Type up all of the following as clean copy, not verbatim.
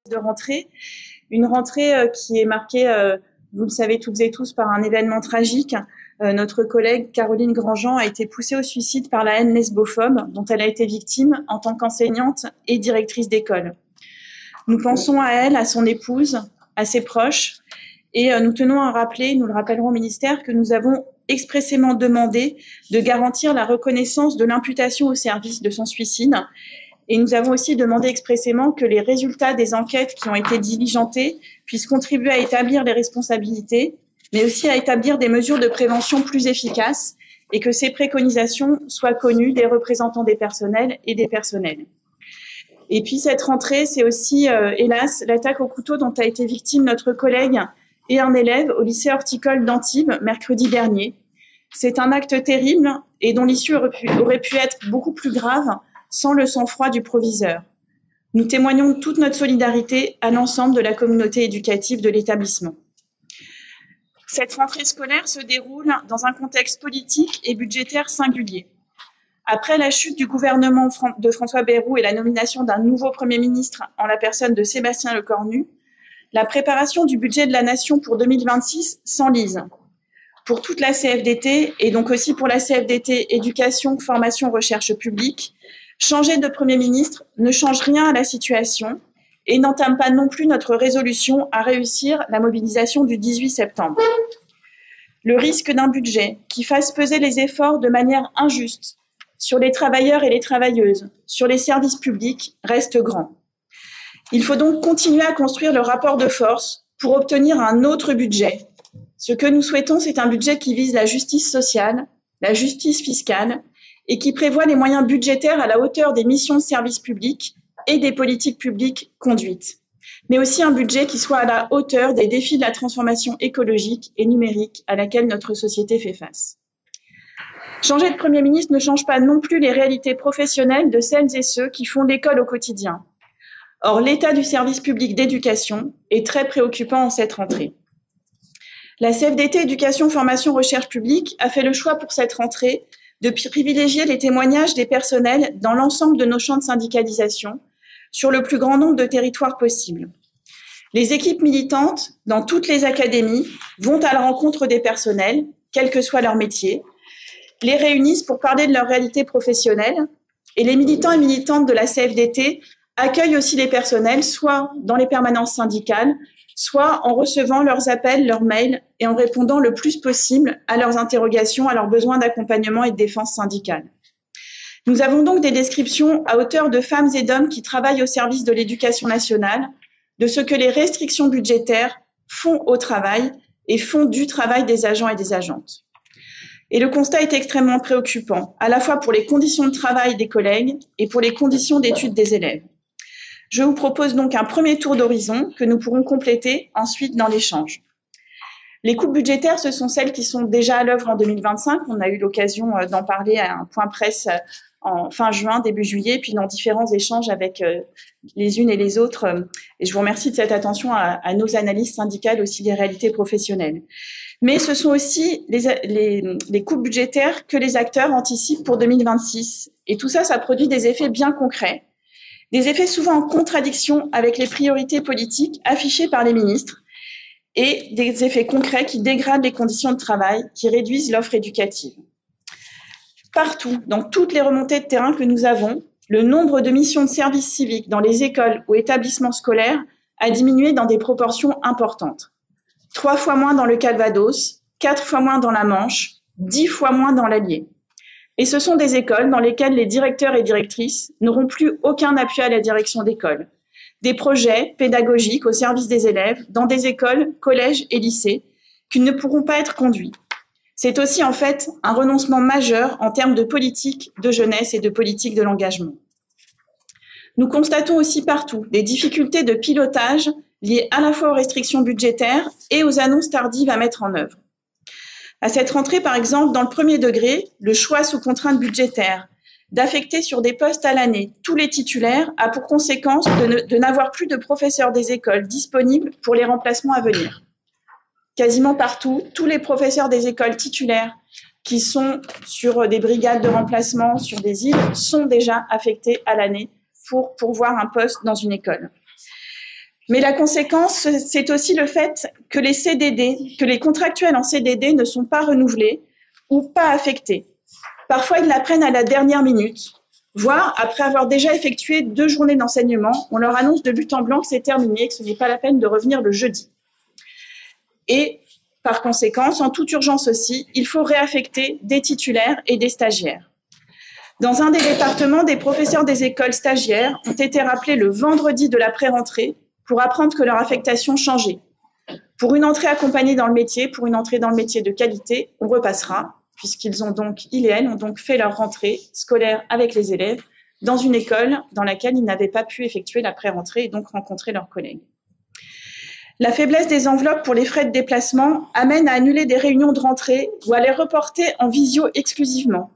de rentrée. Une rentrée qui est marquée, vous le savez toutes et tous, par un événement tragique. Notre collègue Caroline Grandjean a été poussée au suicide par la haine lesbophobe dont elle a été victime en tant qu'enseignante et directrice d'école. Nous pensons à elle, à son épouse, à ses proches, et nous tenons à rappeler, nous le rappellerons au ministère, que nous avons expressément demandé de garantir la reconnaissance de l'imputation au service de son suicide. Et nous avons aussi demandé expressément que les résultats des enquêtes qui ont été diligentées puissent contribuer à établir les responsabilités, mais aussi à établir des mesures de prévention plus efficaces et que ces préconisations soient connues des représentants des personnels et des personnels. Et puis cette rentrée, c'est aussi, hélas, l'attaque au couteau dont a été victime notre collègue et un élève au lycée horticole d'Antibes mercredi dernier. C'est un acte terrible et dont l'issue aurait pu être beaucoup plus grave sans le sang-froid du proviseur. Nous témoignons de toute notre solidarité à l'ensemble de la communauté éducative de l'établissement. Cette rentrée scolaire se déroule dans un contexte politique et budgétaire singulier. Après la chute du gouvernement de François Bayrou et la nomination d'un nouveau Premier ministre en la personne de Sébastien Lecornu, la préparation du budget de la Nation pour 2026 s'enlise. Pour toute la CFDT et donc aussi pour la CFDT Éducation, Formation, Recherche publique, changer de Premier ministre ne change rien à la situation et n'entame pas non plus notre résolution à réussir la mobilisation du 18 septembre. Le risque d'un budget qui fasse peser les efforts de manière injuste sur les travailleurs et les travailleuses, sur les services publics, reste grand. Il faut donc continuer à construire le rapport de force pour obtenir un autre budget. Ce que nous souhaitons, c'est un budget qui vise la justice sociale, la justice fiscale et qui prévoit les moyens budgétaires à la hauteur des missions de service public et des politiques publiques conduites, mais aussi un budget qui soit à la hauteur des défis de la transformation écologique et numérique à laquelle notre société fait face. Changer de Premier ministre ne change pas non plus les réalités professionnelles de celles et ceux qui font l'école au quotidien. Or, l'état du service public d'éducation est très préoccupant en cette rentrée. La CFDT Éducation, Formation, Recherche publique a fait le choix pour cette rentrée de privilégier les témoignages des personnels dans l'ensemble de nos champs de syndicalisation sur le plus grand nombre de territoires possible. Les équipes militantes dans toutes les académies vont à la rencontre des personnels, quel que soit leur métier, les réunissent pour parler de leur réalité professionnelle et les militants et militantes de la CFDT accueillent aussi les personnels, soit dans les permanences syndicales, soit en recevant leurs appels, leurs mails et en répondant le plus possible à leurs interrogations, à leurs besoins d'accompagnement et de défense syndicale. Nous avons donc des descriptions à hauteur de femmes et d'hommes qui travaillent au service de l'éducation nationale, de ce que les restrictions budgétaires font au travail et font du travail des agents et des agentes. Et le constat est extrêmement préoccupant, à la fois pour les conditions de travail des collègues et pour les conditions d'études des élèves. Je vous propose donc un premier tour d'horizon que nous pourrons compléter ensuite dans l'échange. Les coupes budgétaires, ce sont celles qui sont déjà à l'œuvre en 2025. On a eu l'occasion d'en parler à un point presse en fin juin, début juillet, puis dans différents échanges avec les unes et les autres. Et je vous remercie de cette attention à nos analyses syndicales, aussi des réalités professionnelles. Mais ce sont aussi les coupes budgétaires que les acteurs anticipent pour 2026. Et tout ça, ça produit des effets bien concrets. Des effets souvent en contradiction avec les priorités politiques affichées par les ministres et des effets concrets qui dégradent les conditions de travail, qui réduisent l'offre éducative. Partout, dans toutes les remontées de terrain que nous avons, le nombre de missions de service civique dans les écoles ou établissements scolaires a diminué dans des proportions importantes. 3 fois moins dans le Calvados, 4 fois moins dans la Manche, 10 fois moins dans l'Allier. Et ce sont des écoles dans lesquelles les directeurs et directrices n'auront plus aucun appui à la direction d'école. Des projets pédagogiques au service des élèves dans des écoles, collèges et lycées qui ne pourront pas être conduits. C'est aussi en fait un renoncement majeur en termes de politique de jeunesse et de politique de l'engagement. Nous constatons aussi partout des difficultés de pilotage liées à la fois aux restrictions budgétaires et aux annonces tardives à mettre en œuvre. À cette rentrée, par exemple, dans le premier degré, le choix sous contrainte budgétaire d'affecter sur des postes à l'année tous les titulaires a pour conséquence de n'avoir plus de professeurs des écoles disponibles pour les remplacements à venir. Quasiment partout, tous les professeurs des écoles titulaires qui sont sur des brigades de remplacement sur des îles sont déjà affectés à l'année pour pourvoir un poste dans une école. Mais la conséquence, c'est aussi le fait que les CDD, que les contractuels en CDD ne sont pas renouvelés ou pas affectés. Parfois, ils l'apprennent à la dernière minute, voire après avoir déjà effectué 2 journées d'enseignement, on leur annonce de but en blanc que c'est terminé, que ce n'est pas la peine de revenir le jeudi. Et par conséquent, en toute urgence aussi, il faut réaffecter des titulaires et des stagiaires. Dans un des départements, des professeurs des écoles stagiaires ont été rappelés le vendredi de la pré-rentrée pour apprendre que leur affectation changeait. Pour une entrée accompagnée dans le métier, pour une entrée dans le métier de qualité, on repassera, puisqu'ils ont donc, ils et elles, ont donc fait leur rentrée scolaire avec les élèves dans une école dans laquelle ils n'avaient pas pu effectuer la pré-rentrée et donc rencontrer leurs collègues. La faiblesse des enveloppes pour les frais de déplacement amène à annuler des réunions de rentrée ou à les reporter en visio exclusivement.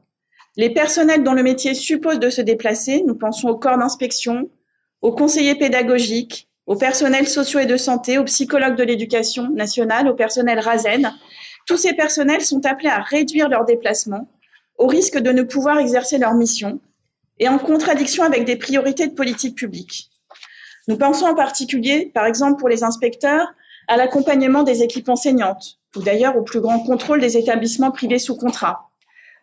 Les personnels dont le métier suppose de se déplacer, nous pensons aux corps d'inspection, aux conseillers pédagogiques, aux personnels sociaux et de santé, aux psychologues de l'éducation nationale, au personnel RASEN. Tous ces personnels sont appelés à réduire leurs déplacements au risque de ne pouvoir exercer leur mission et en contradiction avec des priorités de politique publique. Nous pensons en particulier, par exemple pour les inspecteurs, à l'accompagnement des équipes enseignantes ou d'ailleurs au plus grand contrôle des établissements privés sous contrat.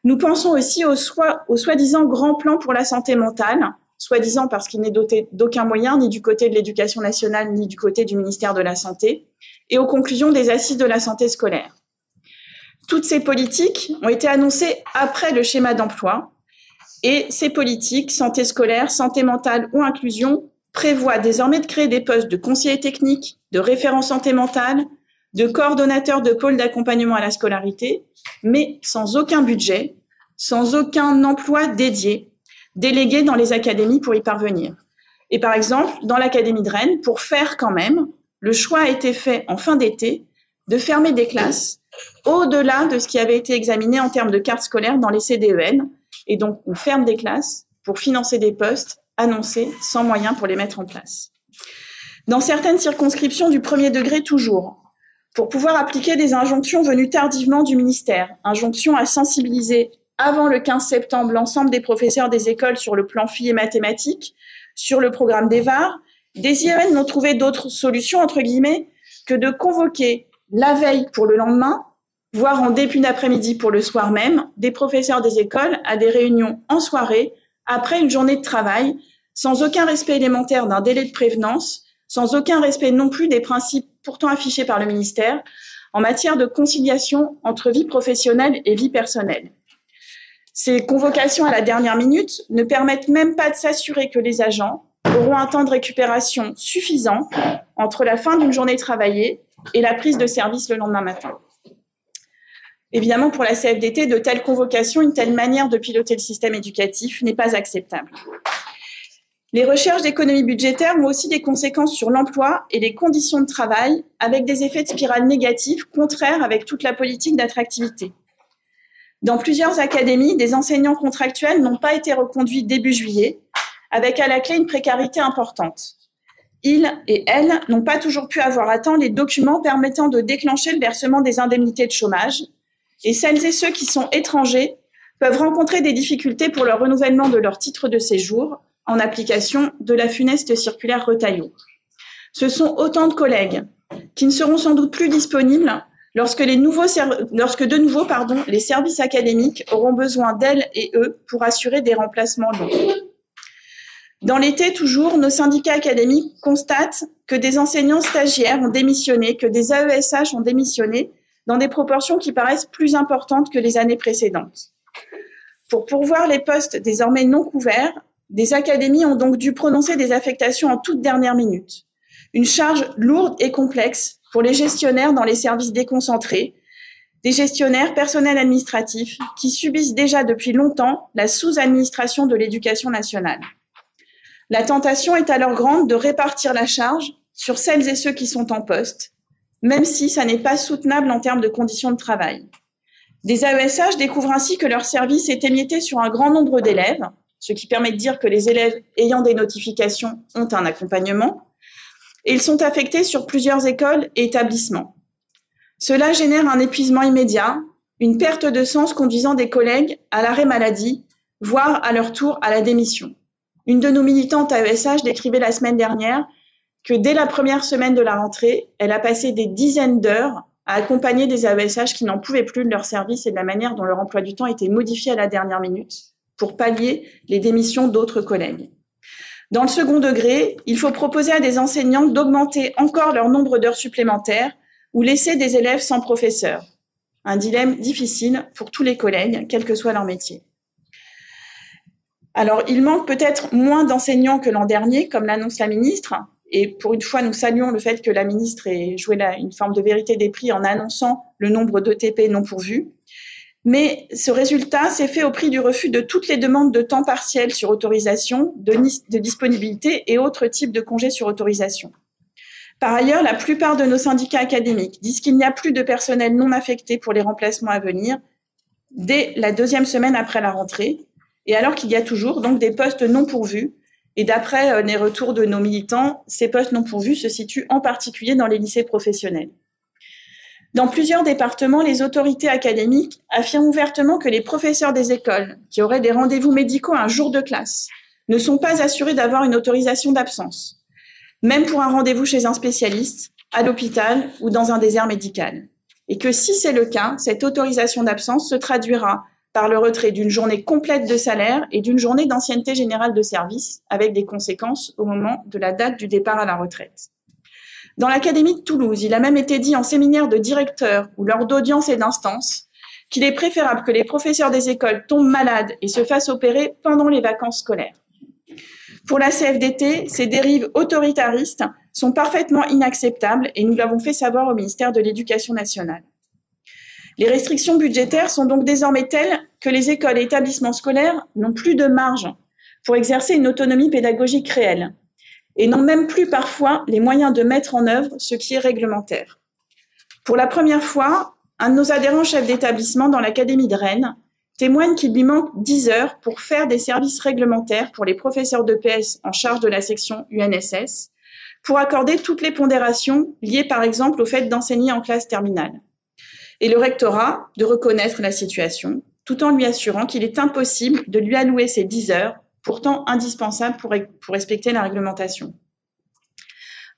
Nous pensons aussi au soi-disant grand plan pour la santé mentale, soi-disant parce qu'il n'est doté d'aucun moyen, ni du côté de l'Éducation nationale, ni du côté du ministère de la Santé, et aux conclusions des assises de la santé scolaire. Toutes ces politiques ont été annoncées après le schéma d'emploi, et ces politiques, santé scolaire, santé mentale ou inclusion, prévoient désormais de créer des postes de conseillers techniques, de référents santé mentale, de coordonnateurs de pôles d'accompagnement à la scolarité, mais sans aucun budget, sans aucun emploi dédié, délégué dans les académies pour y parvenir. Et par exemple, dans l'académie de Rennes, pour faire quand même, le choix a été fait en fin d'été de fermer des classes au-delà de ce qui avait été examiné en termes de carte scolaire dans les CDEN. Et donc, on ferme des classes pour financer des postes annoncés sans moyens pour les mettre en place. Dans certaines circonscriptions du premier degré toujours, pour pouvoir appliquer des injonctions venues tardivement du ministère, injonctions à sensibiliser avant le 15 septembre l'ensemble des professeurs des écoles sur le plan filles et mathématiques, sur le programme des VAR, des IEN n'ont trouvé d'autres solutions, entre guillemets, que de convoquer la veille pour le lendemain, voire en début d'après-midi pour le soir même, des professeurs des écoles à des réunions en soirée, après une journée de travail, sans aucun respect élémentaire d'un délai de prévenance, sans aucun respect non plus des principes pourtant affichés par le ministère en matière de conciliation entre vie professionnelle et vie personnelle. Ces convocations à la dernière minute ne permettent même pas de s'assurer que les agents auront un temps de récupération suffisant entre la fin d'une journée travaillée et la prise de service le lendemain matin. Évidemment, pour la CFDT, de telles convocations, une telle manière de piloter le système éducatif n'est pas acceptable. Les recherches d'économie budgétaire ont aussi des conséquences sur l'emploi et les conditions de travail, avec des effets de spirale négatifs contraires avec toute la politique d'attractivité. Dans plusieurs académies, des enseignants contractuels n'ont pas été reconduits début juillet, avec à la clé une précarité importante. Ils et elles n'ont pas toujours pu avoir à temps les documents permettant de déclencher le versement des indemnités de chômage, et celles et ceux qui sont étrangers peuvent rencontrer des difficultés pour le renouvellement de leur titre de séjour en application de la funeste circulaire Retailleau. Ce sont autant de collègues qui ne seront sans doute plus disponibles lorsque de nouveau, les services académiques auront besoin d'elles et eux pour assurer des remplacements longs. Dans l'été, toujours, nos syndicats académiques constatent que des enseignants stagiaires ont démissionné, que des AESH ont démissionné dans des proportions qui paraissent plus importantes que les années précédentes. Pour pourvoir les postes désormais non couverts, des académies ont donc dû prononcer des affectations en toute dernière minute. Une charge lourde et complexe pour les gestionnaires dans les services déconcentrés, des gestionnaires personnels administratifs qui subissent déjà depuis longtemps la sous-administration de l'éducation nationale. La tentation est alors grande de répartir la charge sur celles et ceux qui sont en poste, même si ça n'est pas soutenable en termes de conditions de travail. Des AESH découvrent ainsi que leur service est émietté sur un grand nombre d'élèves, ce qui permet de dire que les élèves ayant des notifications ont un accompagnement, et ils sont affectés sur plusieurs écoles et établissements. Cela génère un épuisement immédiat, une perte de sens conduisant des collègues à l'arrêt maladie, voire à leur tour à la démission. Une de nos militantes AESH décrivait la semaine dernière que dès la première semaine de la rentrée, elle a passé des dizaines d'heures à accompagner des AESH qui n'en pouvaient plus de leur service et de la manière dont leur emploi du temps était modifié à la dernière minute pour pallier les démissions d'autres collègues. Dans le second degré, il faut proposer à des enseignants d'augmenter encore leur nombre d'heures supplémentaires ou laisser des élèves sans professeur. Un dilemme difficile pour tous les collègues, quel que soit leur métier. Alors, il manque peut-être moins d'enseignants que l'an dernier, comme l'annonce la ministre. Et pour une fois, nous saluons le fait que la ministre ait joué une forme de vérité des prix en annonçant le nombre d'ETP non pourvus. Mais ce résultat s'est fait au prix du refus de toutes les demandes de temps partiel sur autorisation, de disponibilité et autres types de congés sur autorisation. Par ailleurs, la plupart de nos syndicats académiques disent qu'il n'y a plus de personnel non affecté pour les remplacements à venir dès la deuxième semaine après la rentrée, et alors qu'il y a toujours donc des postes non pourvus. Et d'après les retours de nos militants, ces postes non pourvus se situent en particulier dans les lycées professionnels. Dans plusieurs départements, les autorités académiques affirment ouvertement que les professeurs des écoles qui auraient des rendez-vous médicaux un jour de classe ne sont pas assurés d'avoir une autorisation d'absence, même pour un rendez-vous chez un spécialiste, à l'hôpital ou dans un désert médical. Et que si c'est le cas, cette autorisation d'absence se traduira par le retrait d'une journée complète de salaire et d'une journée d'ancienneté générale de service, avec des conséquences au moment de la date du départ à la retraite. Dans l'Académie de Toulouse, il a même été dit en séminaire de directeurs ou lors d'audiences et d'instances qu'il est préférable que les professeurs des écoles tombent malades et se fassent opérer pendant les vacances scolaires. Pour la CFDT, ces dérives autoritaristes sont parfaitement inacceptables et nous l'avons fait savoir au ministère de l'Éducation nationale. Les restrictions budgétaires sont donc désormais telles que les écoles et établissements scolaires n'ont plus de marge pour exercer une autonomie pédagogique réelle et n'ont même plus parfois les moyens de mettre en œuvre ce qui est réglementaire. Pour la première fois, un de nos adhérents chefs d'établissement dans l'Académie de Rennes témoigne qu'il lui manque 10 heures pour faire des services réglementaires pour les professeurs d'EPS en charge de la section UNSS, pour accorder toutes les pondérations liées par exemple au fait d'enseigner en classe terminale. Et le rectorat de reconnaître la situation, tout en lui assurant qu'il est impossible de lui allouer ces 10 heures, pourtant indispensables pour respecter la réglementation.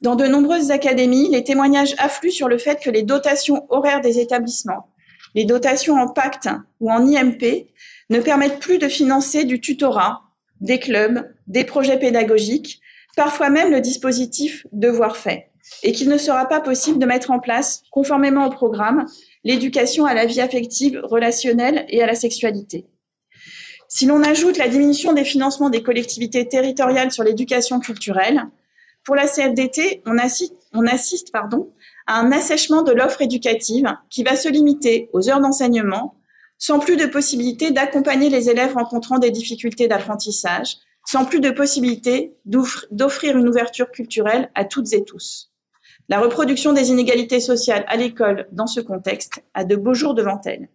Dans de nombreuses académies, les témoignages affluent sur le fait que les dotations horaires des établissements, les dotations en pacte ou en IMP, ne permettent plus de financer du tutorat, des clubs, des projets pédagogiques, parfois même le dispositif devoir fait, et qu'il ne sera pas possible de mettre en place, conformément au programme, l'éducation à la vie affective, relationnelle et à la sexualité. Si l'on ajoute la diminution des financements des collectivités territoriales sur l'éducation culturelle, pour la CFDT, on assiste à un assèchement de l'offre éducative qui va se limiter aux heures d'enseignement, sans plus de possibilité d'accompagner les élèves rencontrant des difficultés d'apprentissage, sans plus de possibilité d'offrir une ouverture culturelle à toutes et tous. La reproduction des inégalités sociales à l'école, dans ce contexte, a de beaux jours devant elle.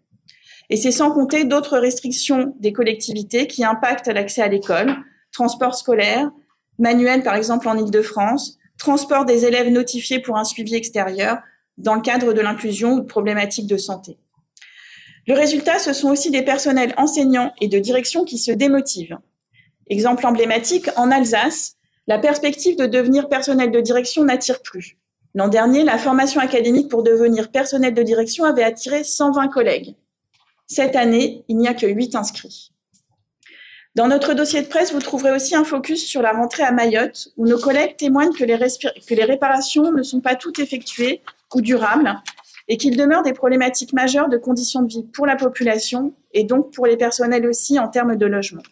Et c'est sans compter d'autres restrictions des collectivités qui impactent l'accès à l'école, transport scolaire, manuel par exemple en Île-de-France, transport des élèves notifiés pour un suivi extérieur dans le cadre de l'inclusion ou de problématiques de santé. Le résultat, ce sont aussi des personnels enseignants et de direction qui se démotivent. Exemple emblématique, en Alsace, la perspective de devenir personnel de direction n'attire plus. L'an dernier, la formation académique pour devenir personnel de direction avait attiré 120 collègues. Cette année, il n'y a que 8 inscrits. Dans notre dossier de presse, vous trouverez aussi un focus sur la rentrée à Mayotte, où nos collègues témoignent que les réparations ne sont pas toutes effectuées ou durables, et qu'il demeure des problématiques majeures de conditions de vie pour la population, et donc pour les personnels aussi en termes de logement.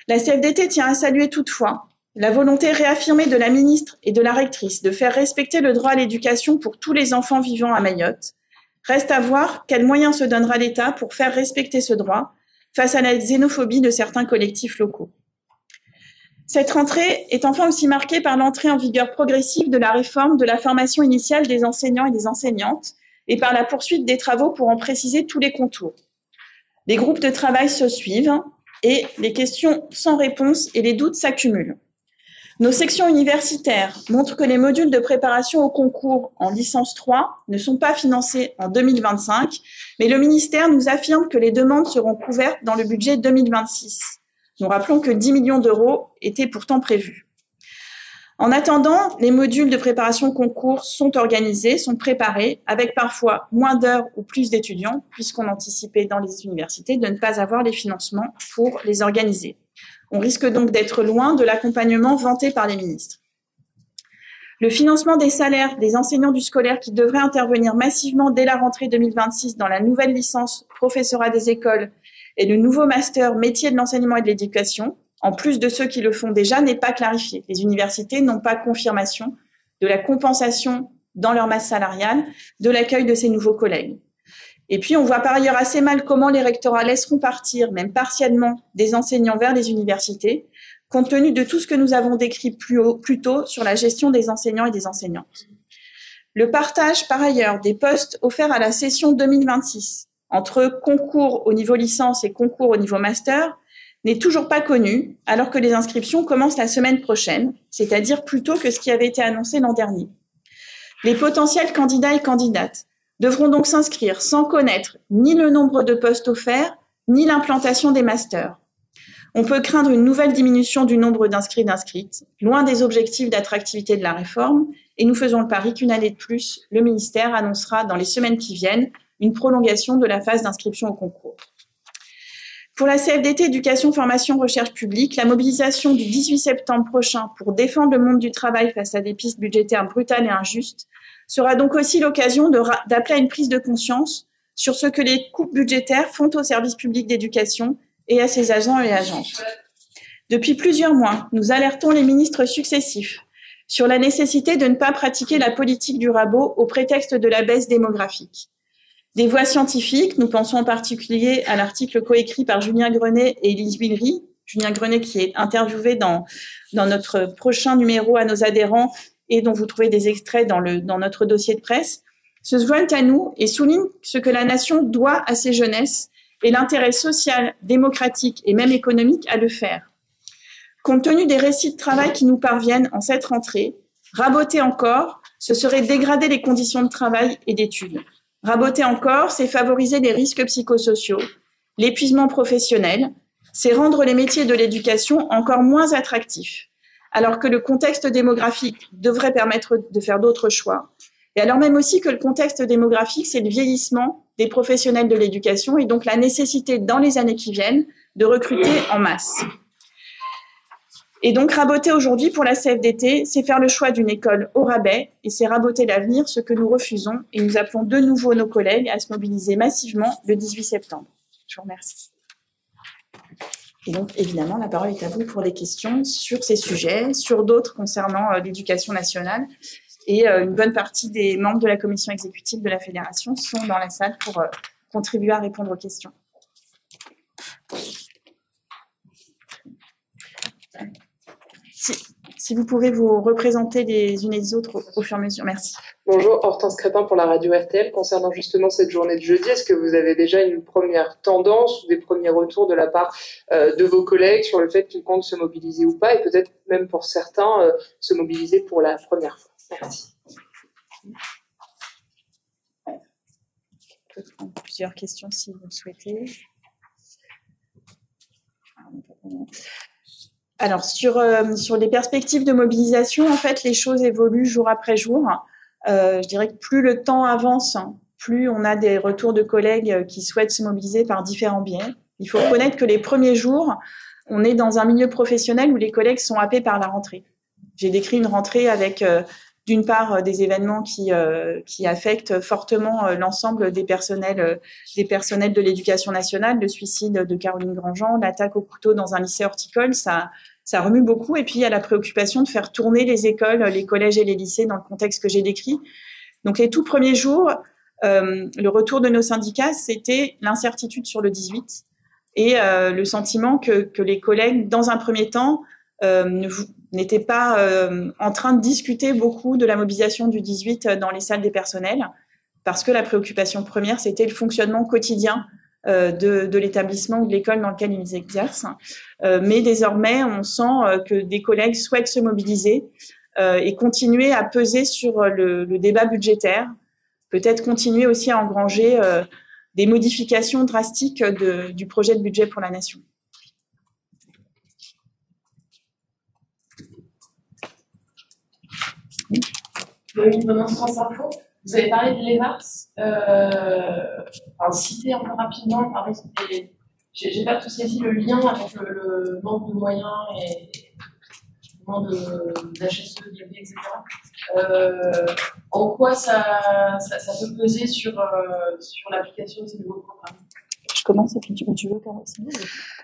La CFDT tient à saluer toutefois la volonté réaffirmée de la ministre et de la rectrice de faire respecter le droit à l'éducation pour tous les enfants vivant à Mayotte. Reste à voir quels moyens se donnera l'État pour faire respecter ce droit face à la xénophobie de certains collectifs locaux. Cette rentrée est enfin aussi marquée par l'entrée en vigueur progressive de la réforme de la formation initiale des enseignants et des enseignantes et par la poursuite des travaux pour en préciser tous les contours. Les groupes de travail se suivent et les questions sans réponse et les doutes s'accumulent. Nos sections universitaires montrent que les modules de préparation au concours en licence 3 ne sont pas financés en 2025, mais le ministère nous affirme que les demandes seront couvertes dans le budget 2026. Nous rappelons que 10 millions d'euros étaient pourtant prévus. En attendant, les modules de préparation au concours sont organisés, sont préparés, avec parfois moins d'heures ou plus d'étudiants, puisqu'on anticipait dans les universités de ne pas avoir les financements pour les organiser. On risque donc d'être loin de l'accompagnement vanté par les ministres. Le financement des salaires des enseignants du scolaire qui devrait intervenir massivement dès la rentrée 2026 dans la nouvelle licence professorat des écoles et le nouveau master métier de l'enseignement et de l'éducation, en plus de ceux qui le font déjà, n'est pas clarifié. Les universités n'ont pas confirmation de la compensation dans leur masse salariale de l'accueil de ces nouveaux collègues. Et puis, on voit par ailleurs assez mal comment les rectorats laisseront partir, même partiellement, des enseignants vers les universités, compte tenu de tout ce que nous avons décrit plus tôt sur la gestion des enseignants et des enseignantes. Le partage, par ailleurs, des postes offerts à la session 2026 entre concours au niveau licence et concours au niveau master n'est toujours pas connu, alors que les inscriptions commencent la semaine prochaine, c'est-à-dire plus tôt que ce qui avait été annoncé l'an dernier. Les potentiels candidats et candidates devront donc s'inscrire sans connaître ni le nombre de postes offerts, ni l'implantation des masters. On peut craindre une nouvelle diminution du nombre d'inscrits et d'inscrites, loin des objectifs d'attractivité de la réforme, et nous faisons le pari qu'une année de plus, le ministère annoncera dans les semaines qui viennent une prolongation de la phase d'inscription au concours. Pour la CFDT Éducation, Formation, Recherche publique, la mobilisation du 18 septembre prochain pour défendre le monde du travail face à des pistes budgétaires brutales et injustes sera donc aussi l'occasion d'appeler à une prise de conscience sur ce que les coupes budgétaires font au service public d'éducation et à ses agents et agences. Depuis plusieurs mois, nous alertons les ministres successifs sur la nécessité de ne pas pratiquer la politique du rabot au prétexte de la baisse démographique. Des voix scientifiques, nous pensons en particulier à l'article coécrit par Julien Grenet et Élise Villery, Julien Grenet qui est interviewé dans notre prochain numéro à nos adhérents et dont vous trouvez des extraits dans notre dossier de presse, se joignent à nous et soulignent ce que la nation doit à ses jeunesses et l'intérêt social, démocratique et même économique à le faire. Compte tenu des récits de travail qui nous parviennent en cette rentrée, raboter encore, ce serait dégrader les conditions de travail et d'études. Raboter encore, c'est favoriser les risques psychosociaux, l'épuisement professionnel, c'est rendre les métiers de l'éducation encore moins attractifs, alors que le contexte démographique devrait permettre de faire d'autres choix. Et alors même aussi que le contexte démographique, c'est le vieillissement des professionnels de l'éducation et donc la nécessité, dans les années qui viennent, de recruter en masse. Et donc, raboter aujourd'hui pour la CFDT, c'est faire le choix d'une école au rabais et c'est raboter l'avenir, ce que nous refusons. Et nous appelons de nouveau nos collègues à se mobiliser massivement le 18 septembre. Je vous remercie. Et donc, évidemment, la parole est à vous pour des questions sur ces sujets, sur d'autres concernant l'éducation nationale. Et une bonne partie des membres de la commission exécutive de la Fédération sont dans la salle pour contribuer à répondre aux questions. Si vous pouvez vous représenter les unes et les autres au fur et à mesure. Merci. Bonjour, Hortense Crépin pour la radio RTL. Concernant justement cette journée de jeudi, est-ce que vous avez déjà une première tendance ou des premiers retours de la part de vos collègues sur le fait qu'ils comptent se mobiliser ou pas et peut-être même pour certains se mobiliser pour la première fois? Merci. On peut prendre plusieurs questions si vous le souhaitez. Alors, sur les perspectives de mobilisation, en fait, les choses évoluent jour après jour. Je dirais que plus le temps avance, plus on a des retours de collègues qui souhaitent se mobiliser par différents biais. Il faut reconnaître que les premiers jours, on est dans un milieu professionnel où les collègues sont happés par la rentrée. J'ai décrit une rentrée avec, d'une part, des événements qui affectent fortement l'ensemble des personnels de l'éducation nationale, le suicide de Caroline Grandjean, l'attaque au couteau dans un lycée horticole, ça remue beaucoup. Et puis, il y a la préoccupation de faire tourner les écoles, les collèges et les lycées dans le contexte que j'ai décrit. Donc, les tout premiers jours, le retour de nos syndicats, c'était l'incertitude sur le 18 et le sentiment que les collègues, dans un premier temps, n'étaient pas en train de discuter beaucoup de la mobilisation du 18 dans les salles des personnels, parce que la préoccupation première, c'était le fonctionnement quotidien de l'établissement ou de l'école dans lequel ils exercent. Mais désormais, on sent que des collègues souhaitent se mobiliser et continuer à peser sur le débat budgétaire, peut-être continuer aussi à engranger des modifications drastiques du projet de budget pour la nation. Oui, demain France Info. Vous avez parlé de l'EVARS. Citez un peu rapidement, par exemple, j'ai pas tout saisi le lien avec le manque de moyens et le manque d'HSE, d'IAB, etc. En quoi ça peut peser sur l'application de ces nouveaux programmes? Je commence et puis tu veux commencer.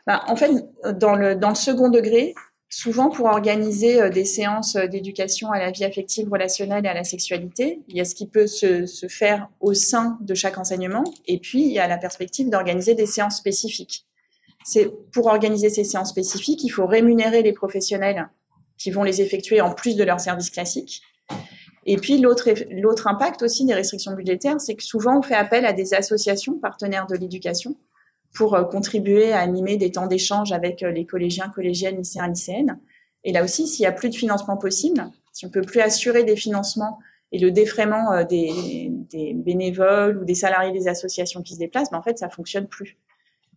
En fait, dans le second degré, souvent pour organiser des séances d'éducation à la vie affective, relationnelle et à la sexualité, il y a ce qui peut se faire au sein de chaque enseignement, et puis il y a la perspective d'organiser des séances spécifiques. Pour organiser ces séances spécifiques, il faut rémunérer les professionnels qui vont les effectuer en plus de leur service classique. Et puis l'autre impact aussi des restrictions budgétaires, c'est que souvent on fait appel à des associations partenaires de l'éducation pour contribuer à animer des temps d'échange avec les collégiens, collégiennes, lycéens, lycéennes. Et là aussi, s'il n'y a plus de financement possible, si on ne peut plus assurer des financements et le défraiement des bénévoles ou des salariés des associations qui se déplacent, en fait, ça ne fonctionne plus.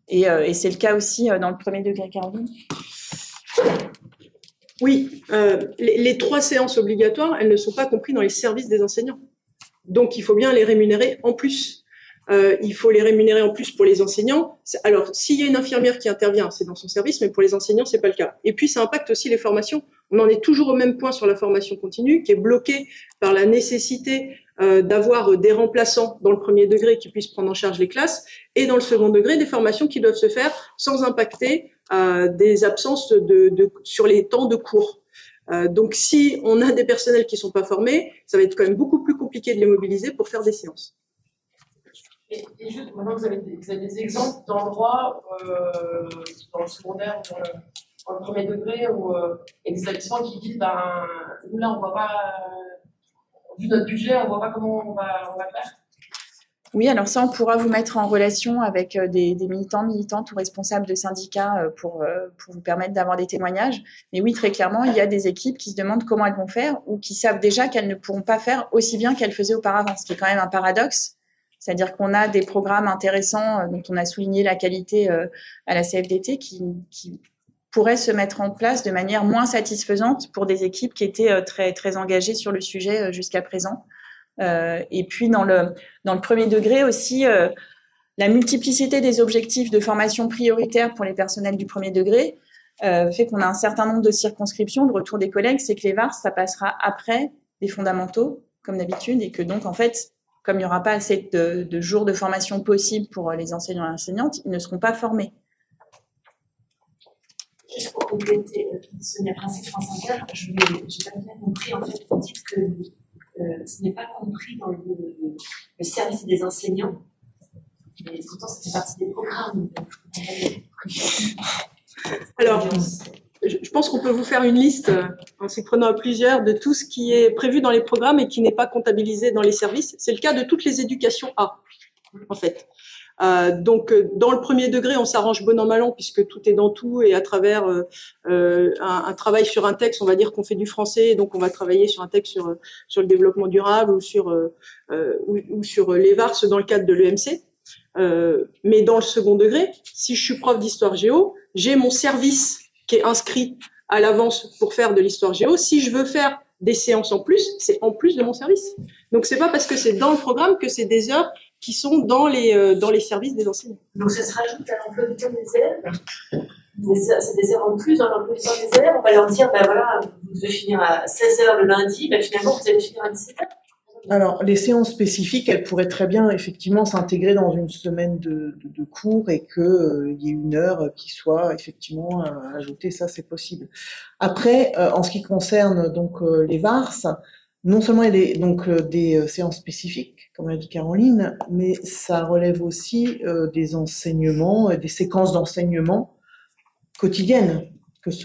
Et c'est le cas aussi dans le premier degré, Caroline. Oui, les 3 séances obligatoires, elles ne sont pas comprises dans les services des enseignants. Donc, il faut bien les rémunérer en plus. Il faut les rémunérer en plus pour les enseignants. Alors, s'il y a une infirmière qui intervient, c'est dans son service, mais pour les enseignants, c'est pas le cas. Et puis, ça impacte aussi les formations. On en est toujours au même point sur la formation continue, qui est bloquée par la nécessité d'avoir des remplaçants dans le premier degré qui puissent prendre en charge les classes, et dans le second degré, des formations qui doivent se faire sans impacter des absences sur les temps de cours. Donc, si on a des personnels qui sont pas formés, ça va être quand même beaucoup plus compliqué de les mobiliser pour faire des séances. Et juste, maintenant que vous avez des exemples d'endroits dans le secondaire ou dans le premier degré où il y a des établissements qui disent nous là on voit pas, vu notre budget, on voit pas comment on va faire. Oui, alors ça, on pourra vous mettre en relation avec des militantes ou responsables de syndicats pour vous permettre d'avoir des témoignages. Mais oui, très clairement, il y a des équipes qui se demandent comment elles vont faire ou qui savent déjà qu'elles ne pourront pas faire aussi bien qu'elles faisaient auparavant, ce qui est quand même un paradoxe. C'est-à-dire qu'on a des programmes intéressants dont on a souligné la qualité à la CFDT qui pourraient se mettre en place de manière moins satisfaisante pour des équipes qui étaient très, très engagées sur le sujet jusqu'à présent. Et puis dans le premier degré aussi, la multiplicité des objectifs de formation prioritaire pour les personnels du premier degré fait qu'on a un certain nombre de circonscriptions. Le retour des collègues, c'est que les VARS, ça passera après les fondamentaux, comme d'habitude, et que donc en fait, comme il n'y aura pas assez de jours de formation possibles pour les enseignants et enseignantes, ils ne seront pas formés. Juste pour compléter Sonia Principe France Inter, j'ai pas bien compris, en fait, vous dites que ce n'est pas compris dans le service des enseignants, mais pourtant ça fait partie des programmes. Alors, je pense qu'on peut vous faire une liste, en s'y prenant à plusieurs, de tout ce qui est prévu dans les programmes et qui n'est pas comptabilisé dans les services. C'est le cas de toutes les éducations A, en fait. Donc, dans le premier degré, on s'arrange bon an mal an puisque tout est dans tout et à travers un travail sur un texte, on va dire qu'on fait du français, et donc on va travailler sur un texte sur le développement durable ou sur les VARS dans le cadre de l'EMC. Mais dans le second degré, si je suis prof d'histoire géo, j'ai mon service qui est inscrit à l'avance pour faire de l'histoire géo. Si je veux faire des séances en plus, c'est en plus de mon service. Donc c'est pas parce que c'est dans le programme que c'est des heures qui sont dans les services des enseignants. Donc ça se rajoute à l'emploi du temps des élèves. C'est des heures en plus dans l'emploi du temps des élèves. On va leur dire, voilà, vous devez finir à 16h le lundi, finalement vous allez finir à 17h. Alors, les séances spécifiques, elles pourraient très bien effectivement s'intégrer dans une semaine de cours et que y ait une heure qui soit effectivement ajoutée, ça c'est possible. Après, en ce qui concerne donc les VARS, non seulement il y a des séances spécifiques, comme l'a dit Caroline, mais ça relève aussi des enseignements, des séquences d'enseignement quotidiennes,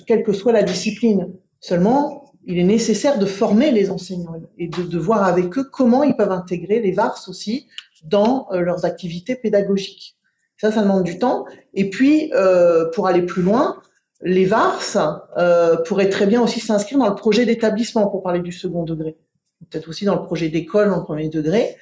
quelle que soit la discipline. Seulement, il est nécessaire de former les enseignants et de voir avec eux comment ils peuvent intégrer les VARS aussi dans leurs activités pédagogiques. Ça demande du temps. Et puis, pour aller plus loin, les VARS pourraient très bien aussi s'inscrire dans le projet d'établissement, pour parler du second degré. Peut-être aussi dans le projet d'école dans le premier degré.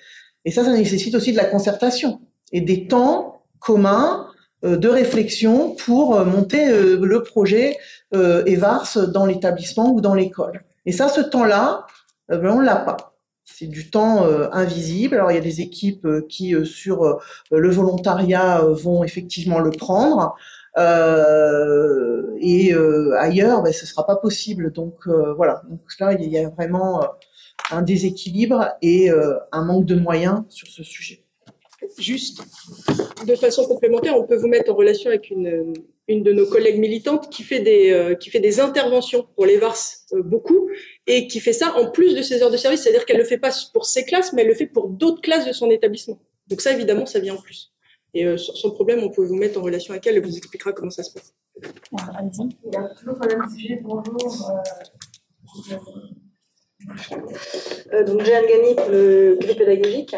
Et ça nécessite aussi de la concertation et des temps communs de réflexion pour monter le projet EVARS dans l'établissement ou dans l'école. Et ça, ce temps-là, ben on l'a pas. C'est du temps invisible. Alors il y a des équipes qui sur le volontariat vont effectivement le prendre, et ailleurs, ben, ce sera pas possible. Donc voilà. Donc là, il y a vraiment un déséquilibre et un manque de moyens sur ce sujet. Juste, de façon complémentaire, on peut vous mettre en relation avec une de nos collègues militantes qui fait des interventions pour les VARS beaucoup, et qui fait ça en plus de ses heures de service, c'est-à-dire qu'elle le fait pas pour ses classes, mais elle le fait pour d'autres classes de son établissement. Donc ça, évidemment, ça vient en plus. Et sans problème, on peut vous mettre en relation avec elle et vous expliquera comment ça se passe. Allez-y. Il y a toujours le même sujet. Bonjour. Donc Jeanne Gagny pour le groupe pédagogique.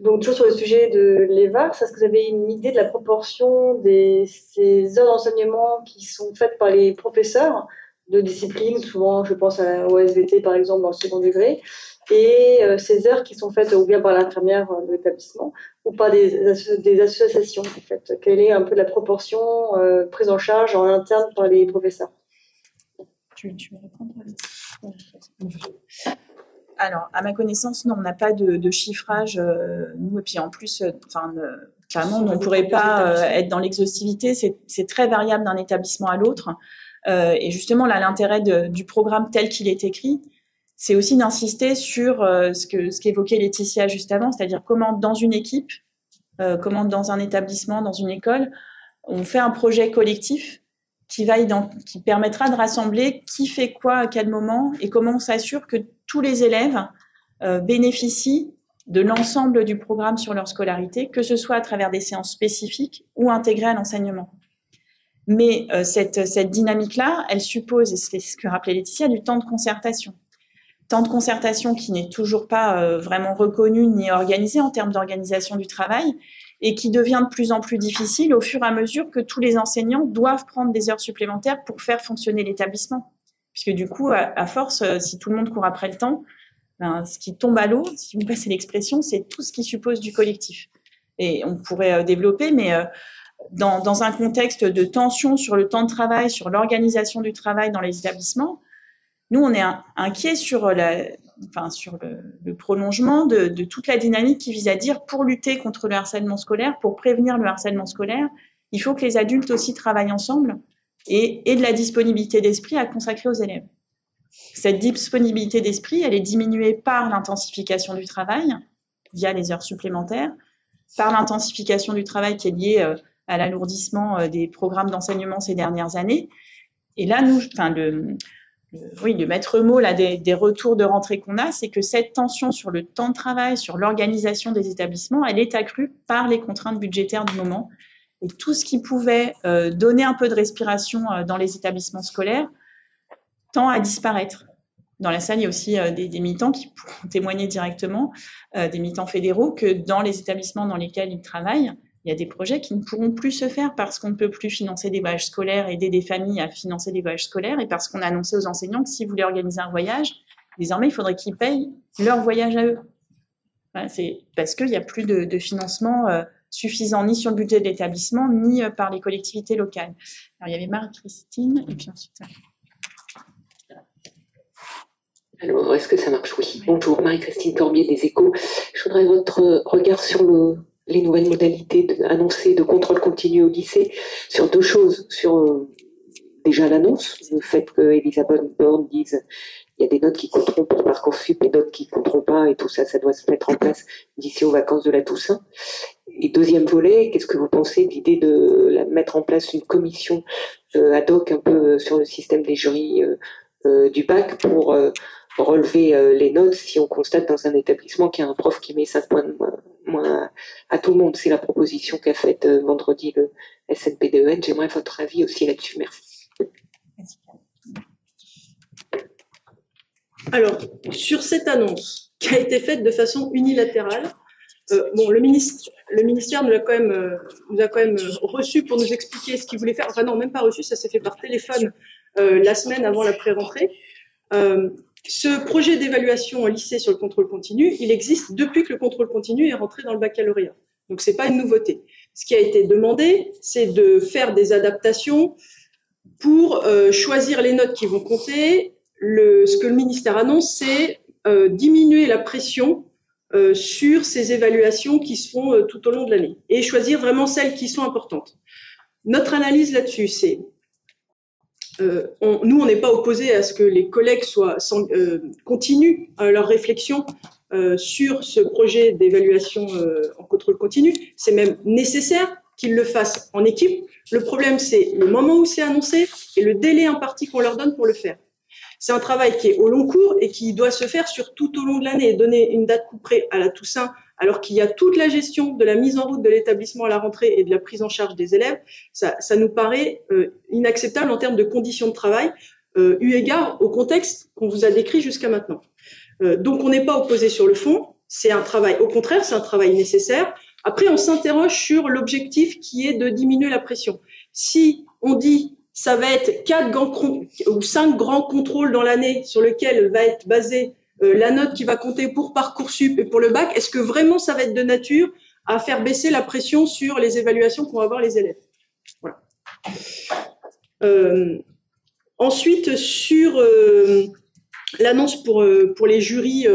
Donc toujours sur le sujet de l'EVAR, est-ce que vous avez une idée de la proportion de ces heures d'enseignement qui sont faites par les professeurs de discipline, souvent je pense au SVT par exemple dans le second degré, et ces heures qui sont faites ou bien par l'infirmière de l'établissement ou par des associations en fait. Quelle est un peu la proportion prise en charge en interne par les professeurs? Tu veux répondre? Alors, à ma connaissance, non, on n'a pas de chiffrage, nous, et puis en plus, clairement, on ne pourrait pas être dans l'exhaustivité, c'est très variable d'un établissement à l'autre. Et justement, là, l'intérêt du programme tel qu'il est écrit, c'est aussi d'insister sur ce qu'évoquait Laetitia juste avant, c'est-à-dire comment dans une équipe, comment dans un établissement, dans une école, on fait un projet collectif qui permettra de rassembler qui fait quoi à quel moment et comment on s'assure que tous les élèves bénéficient de l'ensemble du programme sur leur scolarité, que ce soit à travers des séances spécifiques ou intégrées à l'enseignement. Mais cette dynamique-là, elle suppose, et c'est ce que rappelait Laetitia, du temps de concertation. Temps de concertation qui n'est toujours pas vraiment reconnu ni organisé en termes d'organisation du travail, et qui devient de plus en plus difficile au fur et à mesure que tous les enseignants doivent prendre des heures supplémentaires pour faire fonctionner l'établissement. Puisque du coup, à force, si tout le monde court après le temps, ce qui tombe à l'eau, si vous me passez l'expression, c'est tout ce qui suppose du collectif. Et on pourrait développer, mais dans un contexte de tension sur le temps de travail, sur l'organisation du travail dans les établissements, nous, on est inquiets sur le prolongement de toute la dynamique qui vise à dire, pour lutter contre le harcèlement scolaire, pour prévenir le harcèlement scolaire, il faut que les adultes aussi travaillent ensemble et de la disponibilité d'esprit à consacrer aux élèves. Cette disponibilité d'esprit, elle est diminuée par l'intensification du travail via les heures supplémentaires, par l'intensification du travail qui est liée à l'alourdissement des programmes d'enseignement ces dernières années. Et là, le maître mot là, des retours de rentrée qu'on a, c'est que cette tension sur le temps de travail, sur l'organisation des établissements, elle est accrue par les contraintes budgétaires du moment. Et tout ce qui pouvait donner un peu de respiration dans les établissements scolaires tend à disparaître. Dans la salle, il y a aussi des militants qui pourront témoigner directement, des militants fédéraux, que dans les établissements dans lesquels ils travaillent, il y a des projets qui ne pourront plus se faire parce qu'on ne peut plus financer des voyages scolaires, aider des familles à financer des voyages scolaires, et parce qu'on a annoncé aux enseignants que s'ils voulaient organiser un voyage, désormais, il faudrait qu'ils payent leur voyage à eux. Voilà, c'est parce qu'il n'y a plus de financement suffisant ni sur le budget de l'établissement, ni par les collectivités locales. Alors, il y avait Marie-Christine, et puis ensuite... Alors, est-ce que ça marche? Oui. Bonjour, Marie-Christine Corbier des Échos. Je voudrais votre regard sur les nouvelles modalités annoncées de contrôle continu au lycée, sur deux choses. Sur déjà l'annonce, le fait que Elisabeth Borne dise il y a des notes qui compteront pour Parcoursup et d'autres qui compteront pas, et tout ça, ça doit se mettre en place d'ici aux vacances de la Toussaint. Et deuxième volet, qu'est-ce que vous pensez de l'idée de mettre en place une commission ad hoc un peu sur le système des jurys du bac pour relever les notes si on constate dans un établissement qu'il y a un prof qui met 5 points de moins à tout le monde. C'est la proposition qu'a faite vendredi le SNPDEN. J'aimerais votre avis aussi là-dessus. Merci. Alors, sur cette annonce qui a été faite de façon unilatérale, le ministère nous a quand même reçu pour nous expliquer ce qu'il voulait faire. Enfin non, même pas reçu, ça s'est fait par téléphone la semaine avant la pré-rentrée. Ce projet d'évaluation au lycée sur le contrôle continu, il existe depuis que le contrôle continu est rentré dans le baccalauréat. Donc, c'est pas une nouveauté. Ce qui a été demandé, c'est de faire des adaptations pour choisir les notes qui vont compter. Ce que le ministère annonce, c'est diminuer la pression sur ces évaluations qui se font tout au long de l'année et choisir vraiment celles qui sont importantes. Notre analyse là-dessus, c'est nous, on n'est pas opposé à ce que les collègues continuent leur réflexion sur ce projet d'évaluation en contrôle continu. C'est même nécessaire qu'ils le fassent en équipe. Le problème, c'est le moment où c'est annoncé et le délai imparti qu'on leur donne pour le faire. C'est un travail qui est au long cours et qui doit se faire sur tout au long de l'année. Donner une date couperée à la Toussaint, alors qu'il y a toute la gestion de la mise en route de l'établissement à la rentrée et de la prise en charge des élèves, ça nous paraît inacceptable en termes de conditions de travail, eu égard au contexte qu'on vous a décrit jusqu'à maintenant. Donc on n'est pas opposé sur le fond, c'est un travail, au contraire, c'est un travail nécessaire. Après, on s'interroge sur l'objectif qui est de diminuer la pression. Si on dit ça va être 4 ou 5 grands contrôles dans l'année sur lesquels va être basée la note qui va compter pour Parcoursup et pour le bac, est-ce que vraiment ça va être de nature à faire baisser la pression sur les évaluations qu'ont avoir les élèves? Voilà. Ensuite, sur l'annonce pour les jurys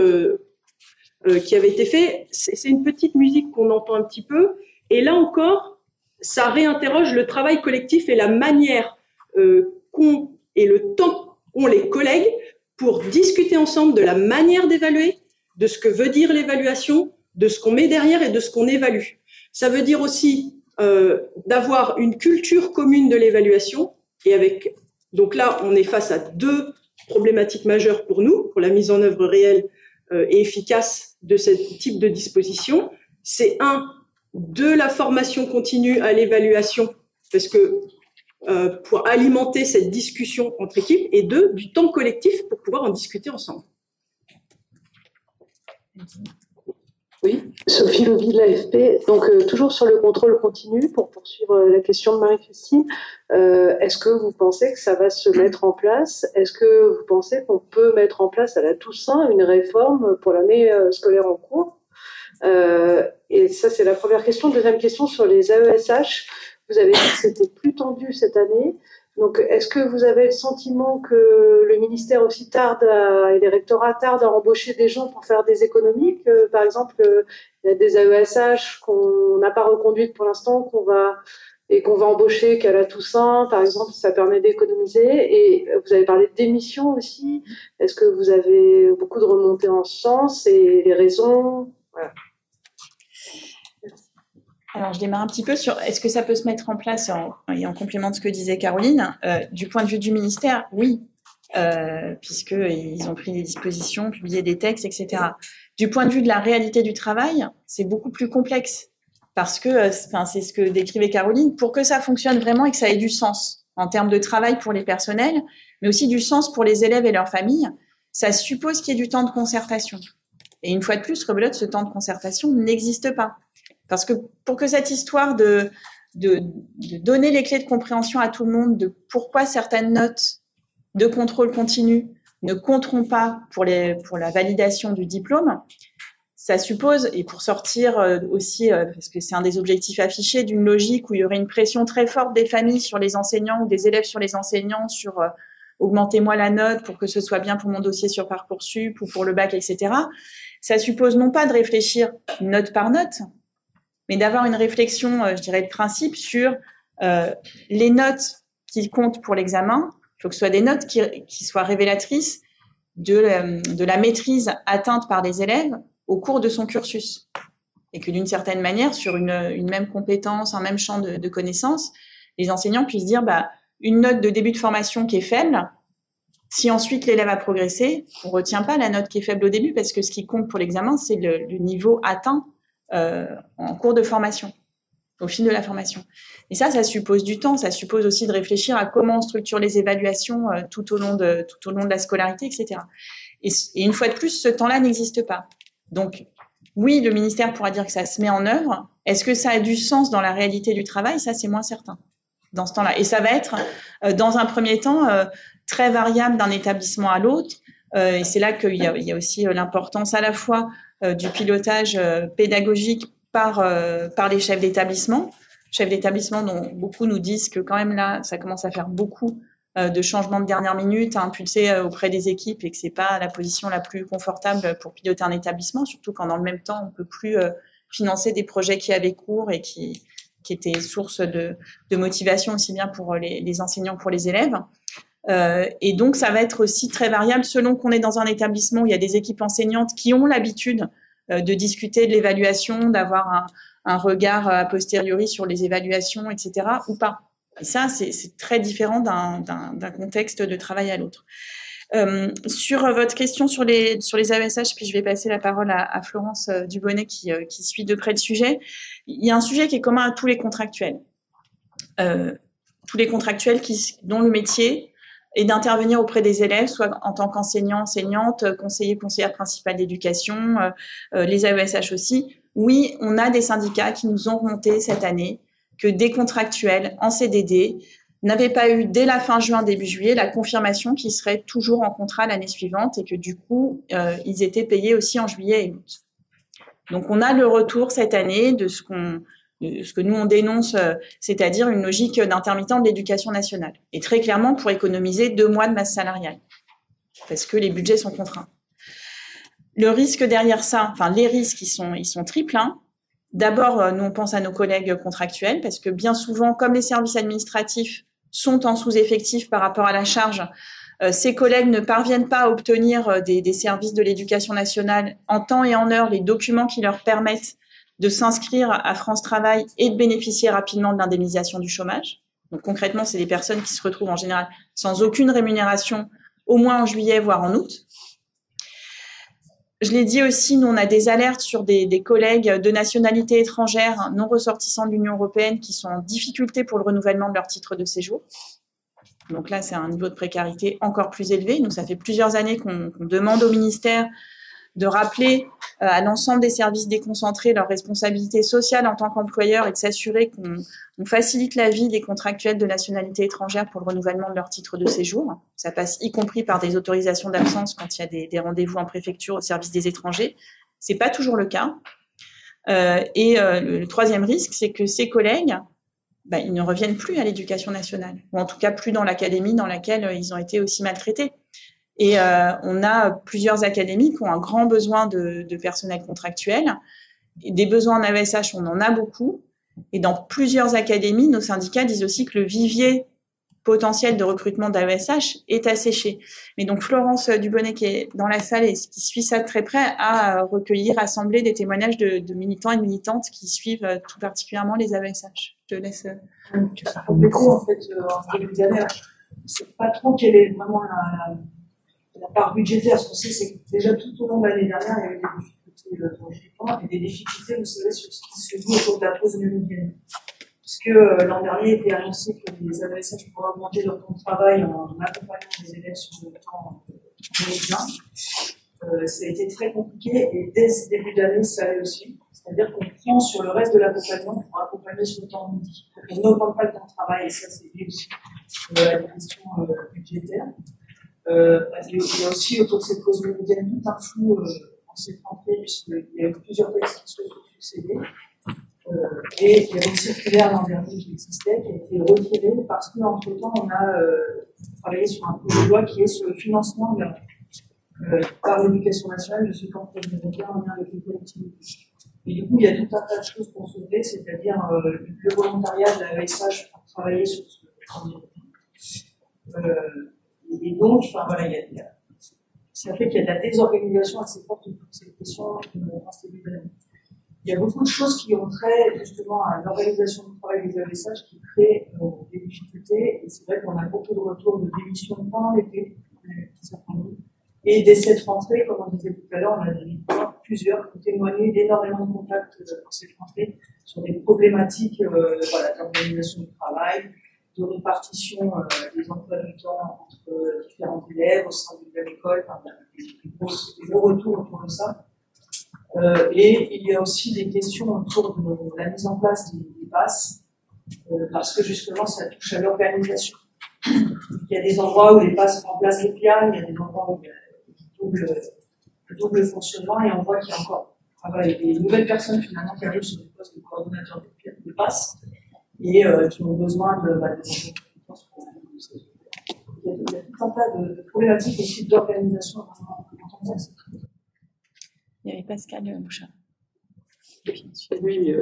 qui avait été fait, c'est une petite musique qu'on entend un petit peu. Et là encore, ça réinterroge le travail collectif et la manière et le temps qu'ont les collègues pour discuter ensemble de la manière d'évaluer, de ce que veut dire l'évaluation, de ce qu'on met derrière et de ce qu'on évalue. Ça veut dire aussi d'avoir une culture commune de l'évaluation. Donc là, on est face à 2 problématiques majeures pour nous, pour la mise en œuvre réelle et efficace de ce type de disposition. C'est de la formation continue à l'évaluation, parce que pour alimenter cette discussion entre équipes, et 2, du temps collectif pour pouvoir en discuter ensemble. Oui, Sophie Lovie de l'AFP. Donc, toujours sur le contrôle continu, pour poursuivre la question de Marie-Christine, est-ce que vous pensez que ça va se mettre en place? Est-ce que vous pensez qu'on peut mettre en place à la Toussaint une réforme pour l'année scolaire en cours? Et ça, c'est la première question. Deuxième question sur les AESH. Vous avez dit que c'était plus tendu cette année. Donc, est-ce que vous avez le sentiment que le ministère aussi et les rectorats tardent à embaucher des gens pour faire des économies, que, par exemple, il y a des AESH qu'on n'a pas reconduites pour l'instant, qu'on va embaucher qu'à la Toussaint, par exemple, ça permet d'économiser. Et vous avez parlé de démission aussi. Est-ce que vous avez beaucoup de remontées en ce sens et les raisons? Voilà. Alors, je démarre un petit peu sur est-ce que ça peut se mettre en place en complément de ce que disait Caroline. Du point de vue du ministère, oui, puisqu'ils ont pris des dispositions, publié des textes, etc. Du point de vue de la réalité du travail, c'est beaucoup plus complexe parce que, c'est ce que décrivait Caroline, pour que ça fonctionne vraiment et que ça ait du sens en termes de travail pour les personnels, mais aussi du sens pour les élèves et leurs familles, ça suppose qu'il y ait du temps de concertation. Et une fois de plus, rebelote, ce temps de concertation n'existe pas. Parce que pour que cette histoire de donner les clés de compréhension à tout le monde de pourquoi certaines notes de contrôle continu ne compteront pas pour la validation du diplôme, ça suppose, et pour sortir aussi, parce que c'est un des objectifs affichés, d'une logique où il y aurait une pression très forte des familles sur les enseignants ou des élèves sur les enseignants sur augmentez-moi la note pour que ce soit bien pour mon dossier sur Parcoursup ou pour le bac, etc. Ça suppose non pas de réfléchir note par note, mais d'avoir une réflexion, je dirais, de principe sur les notes qui comptent pour l'examen. Il faut que ce soit des notes qui soient révélatrices de la maîtrise atteinte par les élèves au cours de son cursus. Et que d'une certaine manière, sur une même compétence, un même champ de connaissances, les enseignants puissent dire une note de début de formation qui est faible, si ensuite l'élève a progressé, on ne retient pas la note qui est faible au début, parce que ce qui compte pour l'examen, c'est le niveau atteint en cours de formation, au fil de la formation. Et ça suppose du temps, ça suppose aussi de réfléchir à comment on structure les évaluations tout au long de la scolarité, etc. Et une fois de plus, ce temps-là n'existe pas. Donc, oui, le ministère pourra dire que ça se met en œuvre. Est-ce que ça a du sens dans la réalité du travail? Ça, c'est moins certain dans ce temps-là. Et ça va être, dans un premier temps, très variable d'un établissement à l'autre. Et c'est là qu'il y a aussi l'importance à la fois du pilotage pédagogique par les chefs d'établissement dont beaucoup nous disent que quand même là, ça commence à faire beaucoup de changement de dernière minute à impulser auprès des équipes et que c'est pas la position la plus confortable pour piloter un établissement, surtout quand dans le même temps on peut plus financer des projets qui avaient cours et qui étaient source de motivation aussi bien pour les enseignants que pour les élèves. Et donc ça va être aussi très variable selon qu'on est dans un établissement où il y a des équipes enseignantes qui ont l'habitude de discuter de l'évaluation, d'avoir un regard a posteriori sur les évaluations, etc. ou pas. Et ça, c'est très différent d'un contexte de travail à l'autre. Sur votre question sur les AESH, puis je vais passer la parole à Florence Dubonnet qui suit de près le sujet. Il y a un sujet qui est commun à tous les contractuels. Tous les contractuels dont le métier est d'intervenir auprès des élèves, soit en tant qu'enseignant, enseignante, conseillère principale d'éducation, les AESH aussi. Oui, on a des syndicats qui nous ont remonté cette année que des contractuels en CDD n'avaient pas eu dès la fin juin, début juillet, la confirmation qu'ils seraient toujours en contrat l'année suivante et que du coup, ils étaient payés aussi en juillet et août. Donc, on a le retour cette année de ce que nous on dénonce, c'est-à-dire une logique d'intermittent de l'éducation nationale. Et très clairement, pour économiser 2 mois de masse salariale, parce que les budgets sont contraints. Le risque derrière ça, enfin les risques, ils sont triples. D'abord, nous on pense à nos collègues contractuels, parce que bien souvent, comme les services administratifs sont en sous-effectif par rapport à la charge, ces collègues ne parviennent pas à obtenir des services de l'éducation nationale en temps et en heure les documents qui leur permettent de s'inscrire à France Travail et de bénéficier rapidement de l'indemnisation du chômage. Donc concrètement, c'est des personnes qui se retrouvent en général sans aucune rémunération, au moins en juillet, voire en août. Je l'ai dit aussi, nous on a des alertes sur des collègues de nationalité étrangère non ressortissants de l'Union européenne qui sont en difficulté pour le renouvellement de leur titre de séjour. Donc là, c'est un niveau de précarité encore plus élevé. Nous, ça fait plusieurs années qu'on demande au ministère de rappeler à l'ensemble des services déconcentrés leur responsabilité sociale en tant qu'employeur et de s'assurer qu'on facilite la vie des contractuels de nationalité étrangère pour le renouvellement de leur titre de séjour. Ça passe y compris par des autorisations d'absence quand il y a des rendez-vous en préfecture au service des étrangers. C'est pas toujours le cas. Le troisième risque, c'est que ces collègues, ils ne reviennent plus à l'éducation nationale, ou en tout cas plus dans l'académie dans laquelle ils ont été aussi maltraités. Et on a plusieurs académies qui ont un grand besoin de personnel contractuel. Et des besoins en AESH, on en a beaucoup. Et dans plusieurs académies, nos syndicats disent aussi que le vivier potentiel de recrutement d'AESH est asséché. Mais donc Florence Dubonnet, qui est dans la salle et qui suit ça de très près, a recueilli, rassemblé des témoignages de militants et de militantes qui suivent tout particulièrement les AESH. Je te laisse. Compléter, en fait, en début d'année, je ne sais pas trop quelle est vraiment la part budgétaire. Ce qu'on sait, c'est que déjà tout au long de l'année dernière, il y avait des difficultés pour les étudiants et des difficultés, vous savez, sur ce qui se joue autour de la pause méridienne. Parce que l'an dernier était annoncé que les AESH pourraient augmenter leur temps de travail en accompagnant les élèves sur le temps méridien. Ça a été très compliqué et dès ce début d'année, ça allait aussi. C'est-à-dire qu'on prend sur le reste de l'accompagnement pour accompagner sur le temps midi. On n'augmente pas le temps de travail et ça, c'est lié aussi à des questions budgétaires. Il y a aussi autour de cette pause méridienne tout un flou en cette rentrée, puisqu'il y a eu plusieurs textes qui se sont succédés. Et il y avait une circulaire l'an dernier qui existait, qui a été retirée parce qu'entre-temps, on a travaillé sur un projet de loi qui est sur le financement par l'éducation nationale de ce temps méridienne en lien avec les collectivités. Et du coup, il y a tout un tas de choses qu'on se fait, c'est-à-dire le volontariat de la AESH pour travailler sur ce temps méridienne. Et donc, enfin, voilà, ça fait qu'il y a de la désorganisation assez forte de toutes ces questions dans ces début d'année. Il y a beaucoup de choses qui ont trait justement à l'organisation du travail des AESH qui créent des difficultés. Et c'est vrai qu'on a beaucoup de retours de démissions pendant l'été, et dès cette rentrée, comme on disait tout à l'heure, on a des plusieurs qui ont témoigné d'énormément de contacts dans cette rentrée sur des problématiques d'organisation du travail, de répartition des emplois du temps entre différents élèves au sein de l'école, enfin, des gros retours autour de ça. Et il y a aussi des questions autour de la mise en place des passes, parce que justement ça touche à l'organisation. Il y a des endroits où les passes remplacent les PIA, il y a des endroits où il y a le double fonctionnement, et on voit qu'il y a encore des nouvelles personnes finalement qui arrivent sur des postes de coordonnateur de passes et qui ont besoin de compétences pour il y a tout un tas de problématiques aussi d'organisation en contexte. Il y avait Pascal Bouchard. Oui,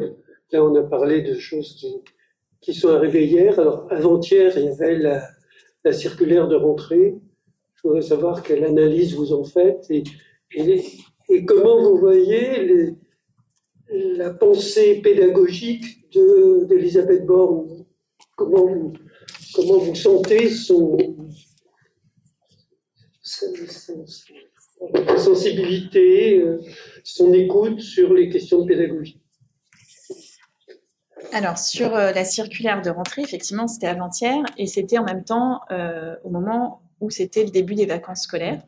là on a parlé de choses qui sont arrivées hier. Alors avant-hier, il y avait la circulaire de rentrée. Je voudrais savoir quelle analyse vous en faites et comment vous voyez la pensée pédagogique d'Elisabeth Borne. Comment vous sentez sa sensibilité, son écoute sur les questions de pédagogie? Alors, sur la circulaire de rentrée, effectivement, c'était avant-hier et c'était en même temps au moment où c'était le début des vacances scolaires.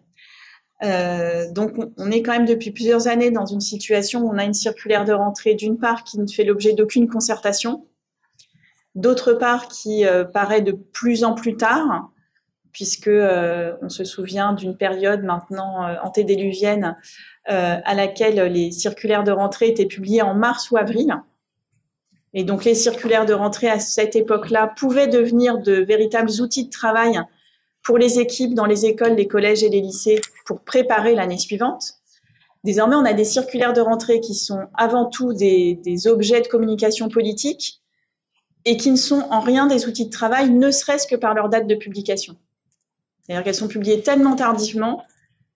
Donc, on est quand même depuis plusieurs années dans une situation où on a une circulaire de rentrée, d'une part, qui ne fait l'objet d'aucune concertation, d'autre part, qui paraît de plus en plus tard, puisque on se souvient d'une période maintenant antédiluvienne à laquelle les circulaires de rentrée étaient publiées en mars ou avril. Et donc, les circulaires de rentrée à cette époque-là pouvaient devenir de véritables outils de travail pour les équipes dans les écoles, les collèges et les lycées pour préparer l'année suivante. Désormais, on a des circulaires de rentrée qui sont avant tout des objets de communication politique et qui ne sont en rien des outils de travail, ne serait-ce que par leur date de publication. C'est-à-dire qu'elles sont publiées tellement tardivement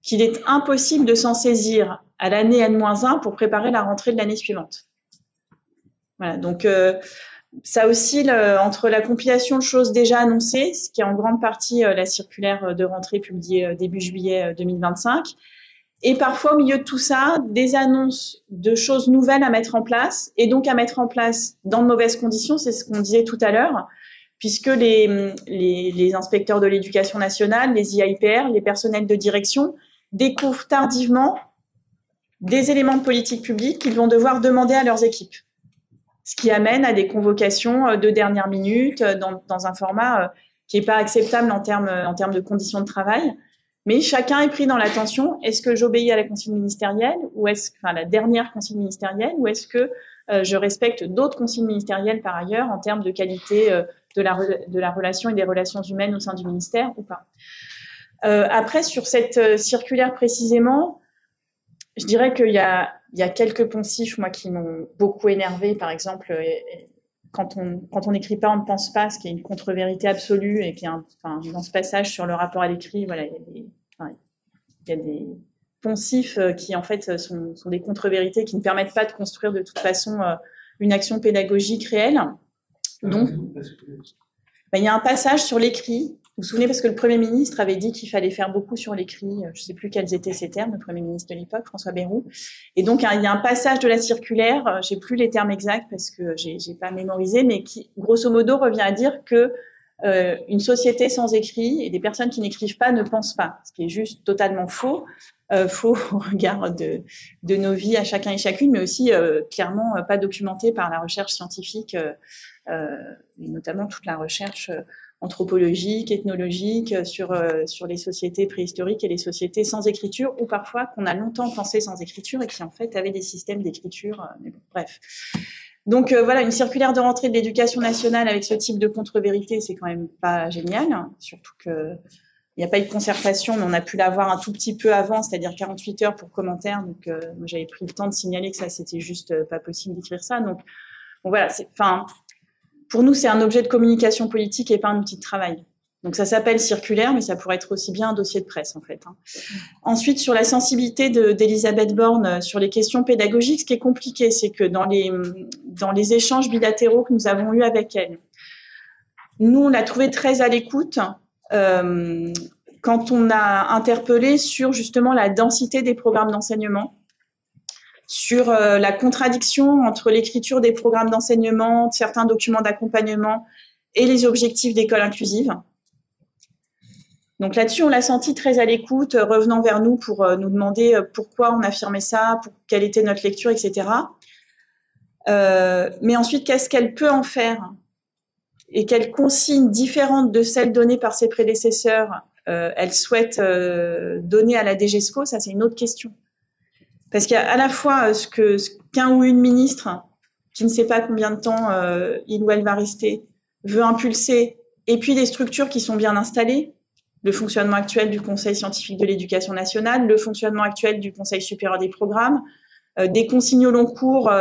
qu'il est impossible de s'en saisir à l'année N-1 pour préparer la rentrée de l'année suivante. Voilà, donc ça oscille entre la compilation de choses déjà annoncées, ce qui est en grande partie la circulaire de rentrée publiée début juillet 2025, et parfois au milieu de tout ça, des annonces de choses nouvelles à mettre en place, et donc à mettre en place dans de mauvaises conditions, c'est ce qu'on disait tout à l'heure, puisque les inspecteurs de l'éducation nationale, les IAIPR, les personnels de direction, découvrent tardivement des éléments de politique publique qu'ils vont devoir demander à leurs équipes. Ce qui amène à des convocations de dernière minute dans un format qui n'est pas acceptable en termes de conditions de travail. Mais chacun est pris dans l'attention. Est-ce que j'obéis à la consigne ministérielle ou la dernière consigne ministérielle, ou est-ce que je respecte d'autres consignes ministérielles par ailleurs en termes de qualité de la relation et des relations humaines au sein du ministère ou pas. Après, sur cette circulaire précisément, je dirais qu'il y a quelques poncifs, moi, qui m'ont beaucoup énervée. Par exemple, quand on n'écrit pas, on ne pense pas, ce qui est une contre-vérité absolue, et qui dans ce passage sur le rapport à l'écrit, voilà, il y a des poncifs qui, en fait, sont des contre-vérités qui ne permettent pas de construire de toute façon une action pédagogique réelle. Donc, il y a un passage sur l'écrit. Vous vous souvenez, parce que le Premier ministre avait dit qu'il fallait faire beaucoup sur l'écrit, je ne sais plus quels étaient ces termes, le Premier ministre de l'époque, François Bayrou. Et donc, il y a un passage de la circulaire, je n'ai plus les termes exacts parce que je n'ai pas mémorisé, mais qui, grosso modo, revient à dire que une société sans écrit et des personnes qui n'écrivent pas ne pensent pas, ce qui est juste totalement faux. Faux au regard de nos vies à chacun et chacune, mais aussi clairement pas documenté par la recherche scientifique, et notamment toute la recherche anthropologique, ethnologique sur les sociétés préhistoriques et les sociétés sans écriture, ou parfois qu'on a longtemps pensé sans écriture et qui en fait avaient des systèmes d'écriture. Mais bon, bref. Donc voilà, une circulaire de rentrée de l'éducation nationale avec ce type de contre-vérité, c'est quand même pas génial, hein, surtout que il n'y a pas eu de concertation, mais on a pu l'avoir un tout petit peu avant, c'est-à-dire 48 heures pour commentaire. Donc, moi, j'avais pris le temps de signaler que ça, c'était juste pas possible d'écrire ça. Donc, bon, voilà. Pour nous, c'est un objet de communication politique et pas un outil de travail. Donc, ça s'appelle circulaire, mais ça pourrait être aussi bien un dossier de presse, en fait. Hein. Ensuite, sur la sensibilité d'Elisabeth Borne sur les questions pédagogiques, ce qui est compliqué, c'est que dans les échanges bilatéraux que nous avons eus avec elle, nous, on l'a trouvée très à l'écoute. Quand on a interpellé sur justement la densité des programmes d'enseignement, sur la contradiction entre l'écriture des programmes d'enseignement, de certains documents d'accompagnement et les objectifs d'école inclusive. Donc là-dessus, on l'a senti très à l'écoute, revenant vers nous pour nous demander pourquoi on affirmait ça, quelle était notre lecture, etc. Mais ensuite, qu'est-ce qu'elle peut en faire ? Et quelles consignes différentes de celles données par ses prédécesseurs elle souhaite donner à la DGESCO, ça c'est une autre question. Parce qu'il y a à la fois ce qu'un ou une ministre, qui ne sait pas combien de temps il ou elle va rester, veut impulser, et puis des structures qui sont bien installées, le fonctionnement actuel du Conseil scientifique de l'éducation nationale, le fonctionnement actuel du Conseil supérieur des programmes, des consignes au long cours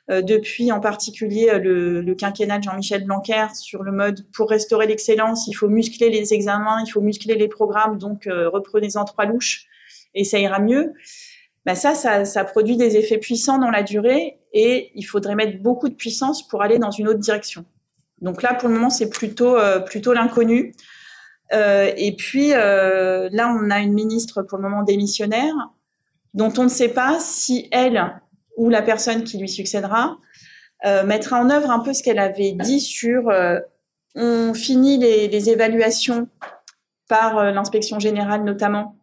depuis en particulier le quinquennat de Jean-Michel Blanquer sur le mode pour restaurer l'excellence, il faut muscler les examens, il faut muscler les programmes, donc reprenez-en 3 louches et ça ira mieux. Ben ça produit des effets puissants dans la durée et il faudrait mettre beaucoup de puissance pour aller dans une autre direction. Donc là, pour le moment, c'est plutôt l'inconnu. Et puis là, on a une ministre pour le moment démissionnaire dont on ne sait pas si elle ou la personne qui lui succédera mettra en œuvre un peu ce qu'elle avait dit sur on finit les évaluations par l'inspection générale notamment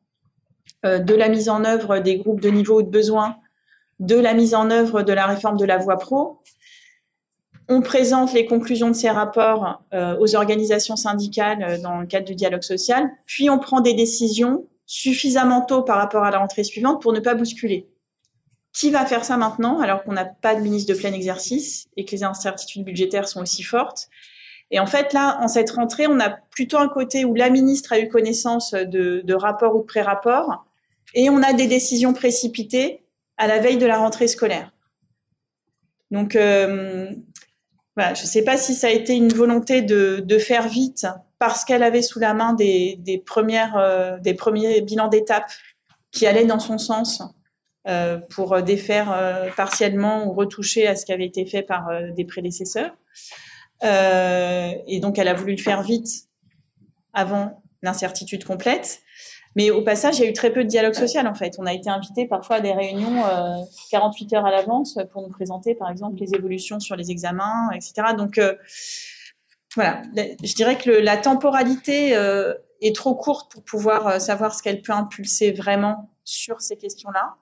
de la mise en œuvre des groupes de niveau ou de besoin, de la mise en œuvre de la réforme de la voie pro. On présente les conclusions de ces rapports aux organisations syndicales dans le cadre du dialogue social, puis on prend des décisions suffisamment tôt par rapport à la rentrée suivante pour ne pas bousculer. Qui va faire ça maintenant alors qu'on n'a pas de ministre de plein exercice et que les incertitudes budgétaires sont aussi fortes? Et en fait, là, en cette rentrée, on a plutôt un côté où la ministre a eu connaissance de rapports ou de pré-rapports et on a des décisions précipitées à la veille de la rentrée scolaire. Donc, voilà, je ne sais pas si ça a été une volonté de faire vite parce qu'elle avait sous la main des premiers bilans d'étape qui allaient dans son sens pour défaire partiellement ou retoucher à ce qui avait été fait par des prédécesseurs. Et donc, elle a voulu le faire vite avant l'incertitude complète. Mais au passage, il y a eu très peu de dialogue social, en fait. On a été invités parfois à des réunions 48 heures à l'avance pour nous présenter, par exemple, les évolutions sur les examens, etc. Donc, voilà. Je dirais que la temporalité est trop courte pour pouvoir savoir ce qu'elle peut impulser vraiment sur ces questions-là.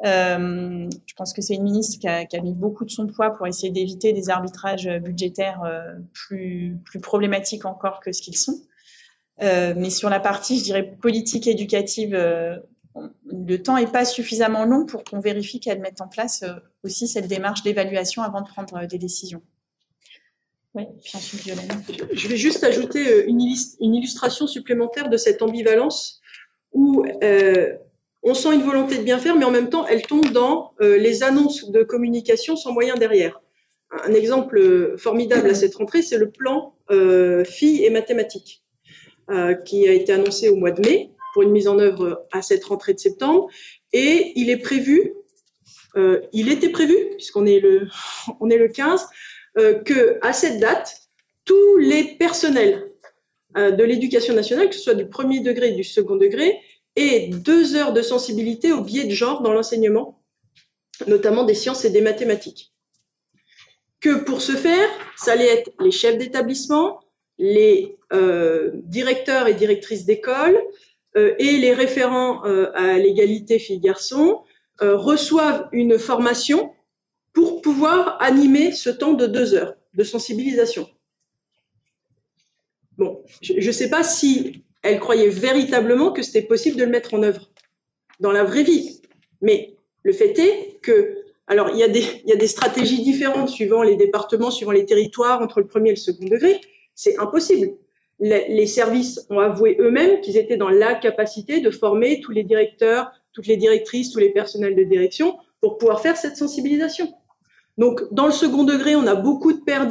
Je pense que c'est une ministre qui a mis beaucoup de son poids pour essayer d'éviter des arbitrages budgétaires plus problématiques encore que ce qu'ils sont. Mais sur la partie, je dirais, politique éducative, le temps n'est pas suffisamment long pour qu'on vérifie qu'elle mette en place aussi cette démarche d'évaluation avant de prendre des décisions. Oui, puis ensuite, Violaine. Je vais juste ajouter une illustration supplémentaire de cette ambivalence où on sent une volonté de bien faire, mais en même temps, elle tombe dans les annonces de communication sans moyen derrière. Un exemple formidable à cette rentrée, c'est le plan filles et mathématiques. Qui a été annoncé au mois de mai pour une mise en œuvre à cette rentrée de septembre. Et il est prévu, il était prévu, puisqu'on est le 15, que à cette date, tous les personnels de l'éducation nationale, que ce soit du premier degré et du second degré, aient 2 heures de sensibilité au biais de genre dans l'enseignement, notamment des sciences et des mathématiques. Que pour ce faire, ça allait être les chefs d'établissement, les directeurs et directrices d'école et les référents à l'égalité filles-garçons reçoivent une formation pour pouvoir animer ce temps de 2 heures de sensibilisation. Bon, je ne sais pas si elle croyait véritablement que c'était possible de le mettre en œuvre dans la vraie vie, mais le fait est que, alors il y a des stratégies différentes suivant les départements, suivant les territoires, entre le premier et le second degré. C'est impossible. Les services ont avoué eux-mêmes qu'ils étaient dans la capacité de former tous les directeurs, toutes les directrices, tous les personnels de direction pour pouvoir faire cette sensibilisation. Donc, dans le second degré, on a beaucoup de pairs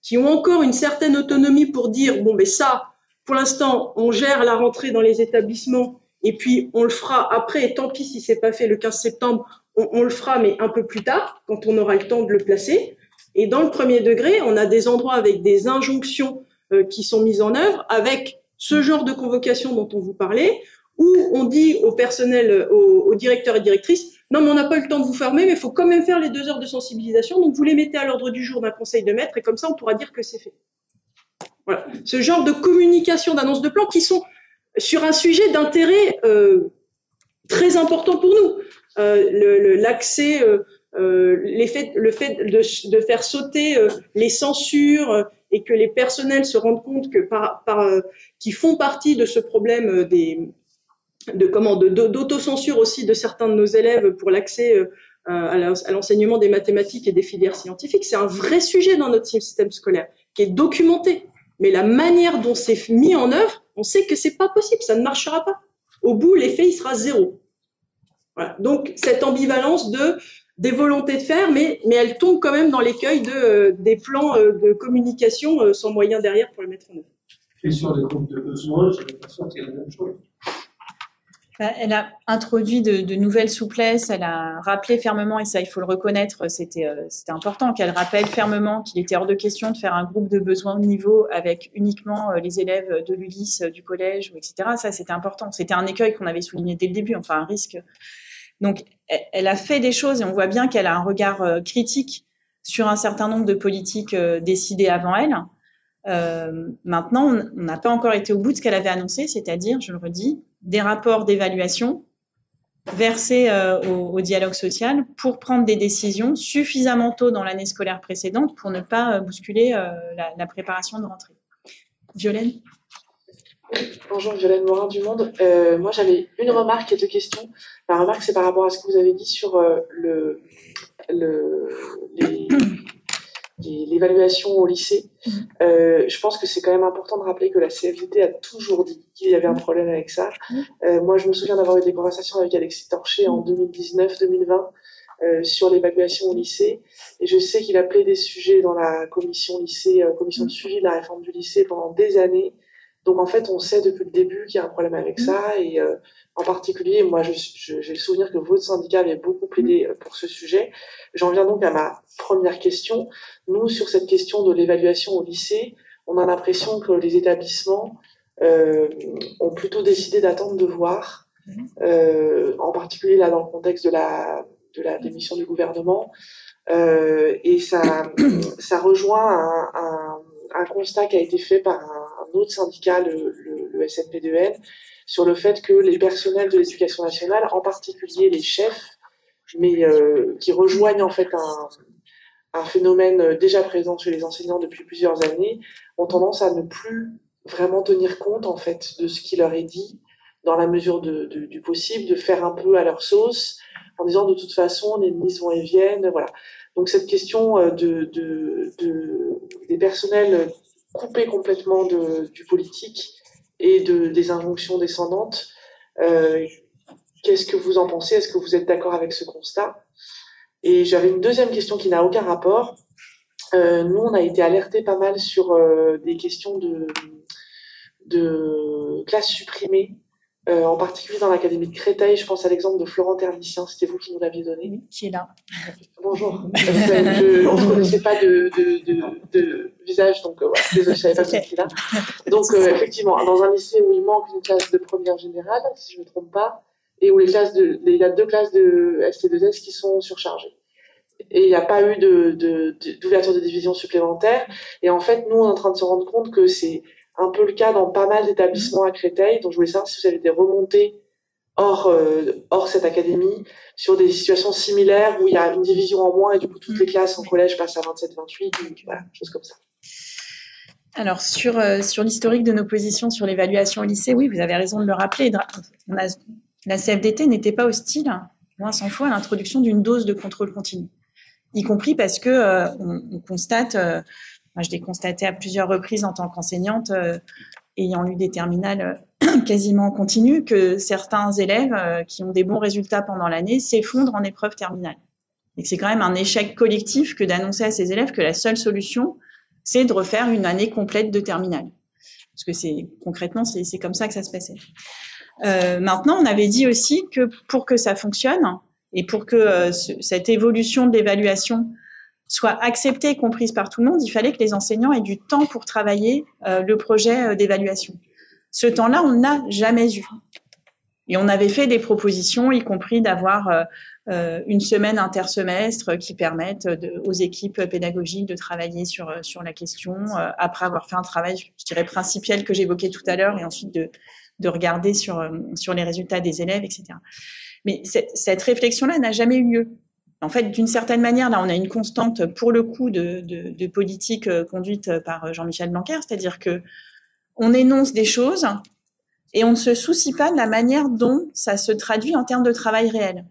qui ont encore une certaine autonomie pour dire, bon, ben ça, pour l'instant, on gère la rentrée dans les établissements et puis on le fera après, et tant pis si c'est pas fait le 15 septembre, on le fera, mais un peu plus tard, quand on aura le temps de le placer. Et dans le premier degré, on a des endroits avec des injonctions qui sont mises en œuvre, avec ce genre de convocation dont on vous parlait, où on dit au personnel, aux directeurs et directrices, non, mais on n'a pas eu le temps de vous former, mais il faut quand même faire les 2 heures de sensibilisation, donc vous les mettez à l'ordre du jour d'un conseil de maître, et comme ça, on pourra dire que c'est fait. Voilà. Ce genre de communication, d'annonces de plan qui sont sur un sujet d'intérêt très important pour nous. L'accès... le fait de faire sauter les censures et que les personnels se rendent compte que qu'ils font partie de ce problème d'autocensure aussi de certains de nos élèves pour l'accès à l'enseignement des mathématiques et des filières scientifiques, c'est un vrai sujet dans notre système scolaire qui est documenté. Mais la manière dont c'est mis en œuvre, On sait que c'est pas possible, ça ne marchera pas. Au bout, l'effet, il sera 0. Voilà. Donc, cette ambivalence des volontés de faire, mais elle tombe quand même dans l'écueil des plans de communication sans moyen derrière pour le mettre en œuvre. Et sur les groupes de besoins, j'ai l'impression qu'il y a la même chose. Elle a introduit de nouvelles souplesses, elle a rappelé fermement, et ça il faut le reconnaître, c'était important qu'elle rappelle fermement qu'il était hors de question de faire un groupe de besoins de niveau avec uniquement les élèves de l'ULIS, du collège, etc. Ça c'était important, c'était un écueil qu'on avait souligné dès le début, enfin un risque. Donc elle a fait des choses et on voit bien qu'elle a un regard critique sur un certain nombre de politiques décidées avant elle. Maintenant, on n'a pas encore été au bout de ce qu'elle avait annoncé, c'est-à-dire, je le redis, des rapports d'évaluation versés au dialogue social pour prendre des décisions suffisamment tôt dans l'année scolaire précédente pour ne pas bousculer la préparation de rentrée. Violaine ? Bonjour, Violaine Morin du Monde. Moi, j'avais une remarque et 2 questions. La remarque, c'est par rapport à ce que vous avez dit sur l'évaluation au lycée. Je pense que c'est quand même important de rappeler que la CFDT a toujours dit qu'il y avait un problème avec ça. Moi, je me souviens d'avoir eu des conversations avec Alexis Torcher en 2019-2020 sur l'évaluation au lycée. Et je sais qu'il a plaidé des sujets dans la commission lycée, commission de suivi de la réforme du lycée pendant des années. Donc, en fait, on sait depuis le début qu'il y a un problème avec ça. Et en particulier, moi, j'ai le souvenir que votre syndicat avait beaucoup plaidé pour ce sujet. J'en viens donc à ma première question. Nous, sur cette question de l'évaluation au lycée, on a l'impression que les établissements ont plutôt décidé d'attendre de voir, en particulier là dans le contexte de la démission du gouvernement. Et ça rejoint un constat qui a été fait par un autre syndicat, le SNP2N, sur le fait que les personnels de l'éducation nationale, en particulier les chefs, mais qui rejoignent en fait un phénomène déjà présent chez les enseignants depuis plusieurs années, ont tendance à ne plus vraiment tenir compte en fait de ce qui leur est dit, dans la mesure du possible, de faire un peu à leur sauce, en disant de toute façon les ministres vont et viennent, voilà. Donc cette question des personnels coupés complètement du politique et des injonctions descendantes, qu'est-ce que vous en pensez? Est-ce que vous êtes d'accord avec ce constat? Et j'avais une deuxième question qui n'a aucun rapport. Nous, on a été alertés pas mal sur des questions de classes supprimées, en particulier dans l'académie de Créteil. Je pense à l'exemple de Florent Ternicien, c'était vous qui nous l'aviez donné. Oui, qui est là. Bonjour. Je ne connaissais pas de visage, donc voilà, désolé, je ne savais pas que c'était là. Donc effectivement, dans un lycée où il manque une classe de première générale, si je ne me trompe pas, et où il y a 2 classes de ST2S qui sont surchargées. Et il n'y a pas eu d'ouverture de division supplémentaire. Et en fait, nous, on est en train de se rendre compte que c'est un peu le cas dans pas mal d'établissements à Créteil. Donc, je voulais savoir si vous avez des remontées hors cette académie sur des situations similaires où il y a une division en moins et du coup, toutes les classes en collège passent à 27-28, voilà, choses comme ça. Alors, sur l'historique de nos positions sur l'évaluation au lycée, oui, vous avez raison de le rappeler. La CFDT n'était pas hostile, loin s'en faut, à l'introduction d'une dose de contrôle continu, y compris parce que on constate, moi je l'ai constaté à plusieurs reprises en tant qu'enseignante, ayant lu des terminales quasiment en continu, que certains élèves qui ont des bons résultats pendant l'année s'effondrent en épreuve terminale. Et que c'est quand même un échec collectif que d'annoncer à ces élèves que la seule solution, c'est de refaire une année complète de terminale. Parce que concrètement, c'est comme ça que ça se passait. Maintenant, on avait dit aussi que pour que ça fonctionne et pour que cette évolution de l'évaluation soit acceptée et comprise par tout le monde, il fallait que les enseignants aient du temps pour travailler le projet d'évaluation. Ce temps-là, on n'a jamais eu. Et on avait fait des propositions, y compris d'avoir une semaine intersemestre qui permette aux équipes pédagogiques de travailler sur la question, après avoir fait un travail, je dirais, principiel que j'évoquais tout à l'heure, et ensuite de regarder sur les résultats des élèves, etc. Mais cette réflexion-là n'a jamais eu lieu. En fait, d'une certaine manière, là, on a une constante, pour le coup, de politique conduite par Jean-Michel Blanquer, c'est-à-dire que on énonce des choses et on ne se soucie pas de la manière dont ça se traduit en termes de travail réel.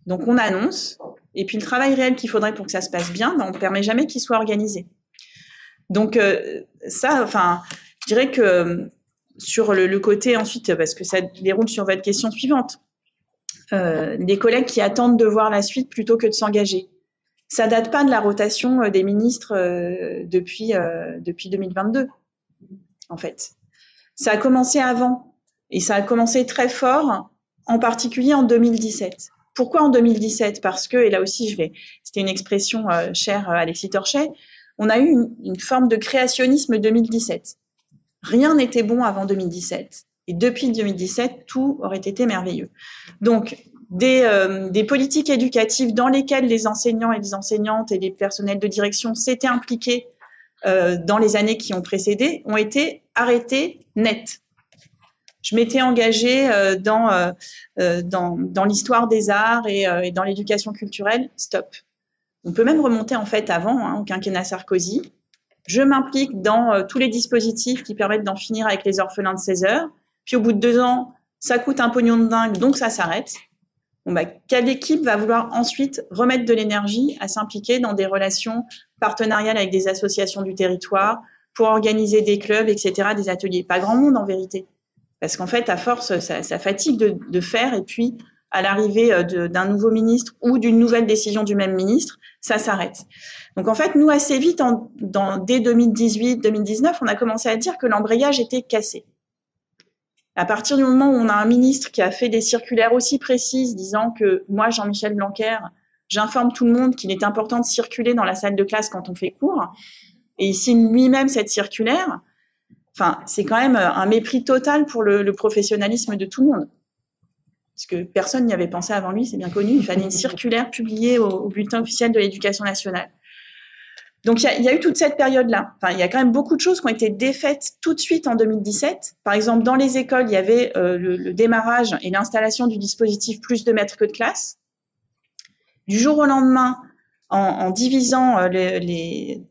Donc, on annonce, et puis le travail réel qu'il faudrait pour que ça se passe bien, on ne permet jamais qu'il soit organisé. Donc, ça, enfin, Je dirais que sur le côté ensuite, parce que ça déroule sur votre question suivante, des collègues qui attendent de voir la suite plutôt que de s'engager. Ça date pas de la rotation des ministres depuis 2022, en fait. Ça a commencé avant, et ça a commencé très fort, en particulier en 2017. Pourquoi en 2017? Parce que, et là aussi c'était une expression chère à Alexis Torchet, on a eu une forme de créationnisme 2017. Rien n'était bon avant 2017. Et depuis 2017, tout aurait été merveilleux. Donc, des politiques éducatives dans lesquelles les enseignants et les enseignantes et les personnels de direction s'étaient impliqués dans les années qui ont précédé ont été arrêtées net. Je m'étais engagée dans l'histoire des arts et dans l'éducation culturelle. Stop. On peut même remonter en fait avant, au quinquennat Sarkozy. Je m'implique dans tous les dispositifs qui permettent d'en finir avec les orphelins de 16 heures. Puis au bout de 2 ans, ça coûte un pognon de dingue, donc ça s'arrête. Bon, quelle équipe va vouloir ensuite remettre de l'énergie à s'impliquer dans des relations partenariales avec des associations du territoire pour organiser des clubs, etc., des ateliers? Pas grand monde en vérité. Parce qu'en fait, à force, ça fatigue de faire, et puis à l'arrivée d'un nouveau ministre ou d'une nouvelle décision du même ministre, ça s'arrête. Donc en fait, nous, assez vite, dès 2018-2019, on a commencé à dire que l'embrayage était cassé. À partir du moment où on a un ministre qui a fait des circulaires aussi précises disant que moi, Jean-Michel Blanquer, j'informe tout le monde qu'il est important de circuler dans la salle de classe quand on fait cours, et il signe lui-même cette circulaire, enfin, c'est quand même un mépris total pour le professionnalisme de tout le monde. Parce que personne n'y avait pensé avant lui, c'est bien connu, il fallait une circulaire publiée au bulletin officiel de l'Éducation nationale. Donc, il y a eu toute cette période-là. Enfin, il y a quand même beaucoup de choses qui ont été défaites tout de suite en 2017. Par exemple, dans les écoles, il y avait le démarrage et l'installation du dispositif plus de maîtres que de classe. Du jour au lendemain, en divisant les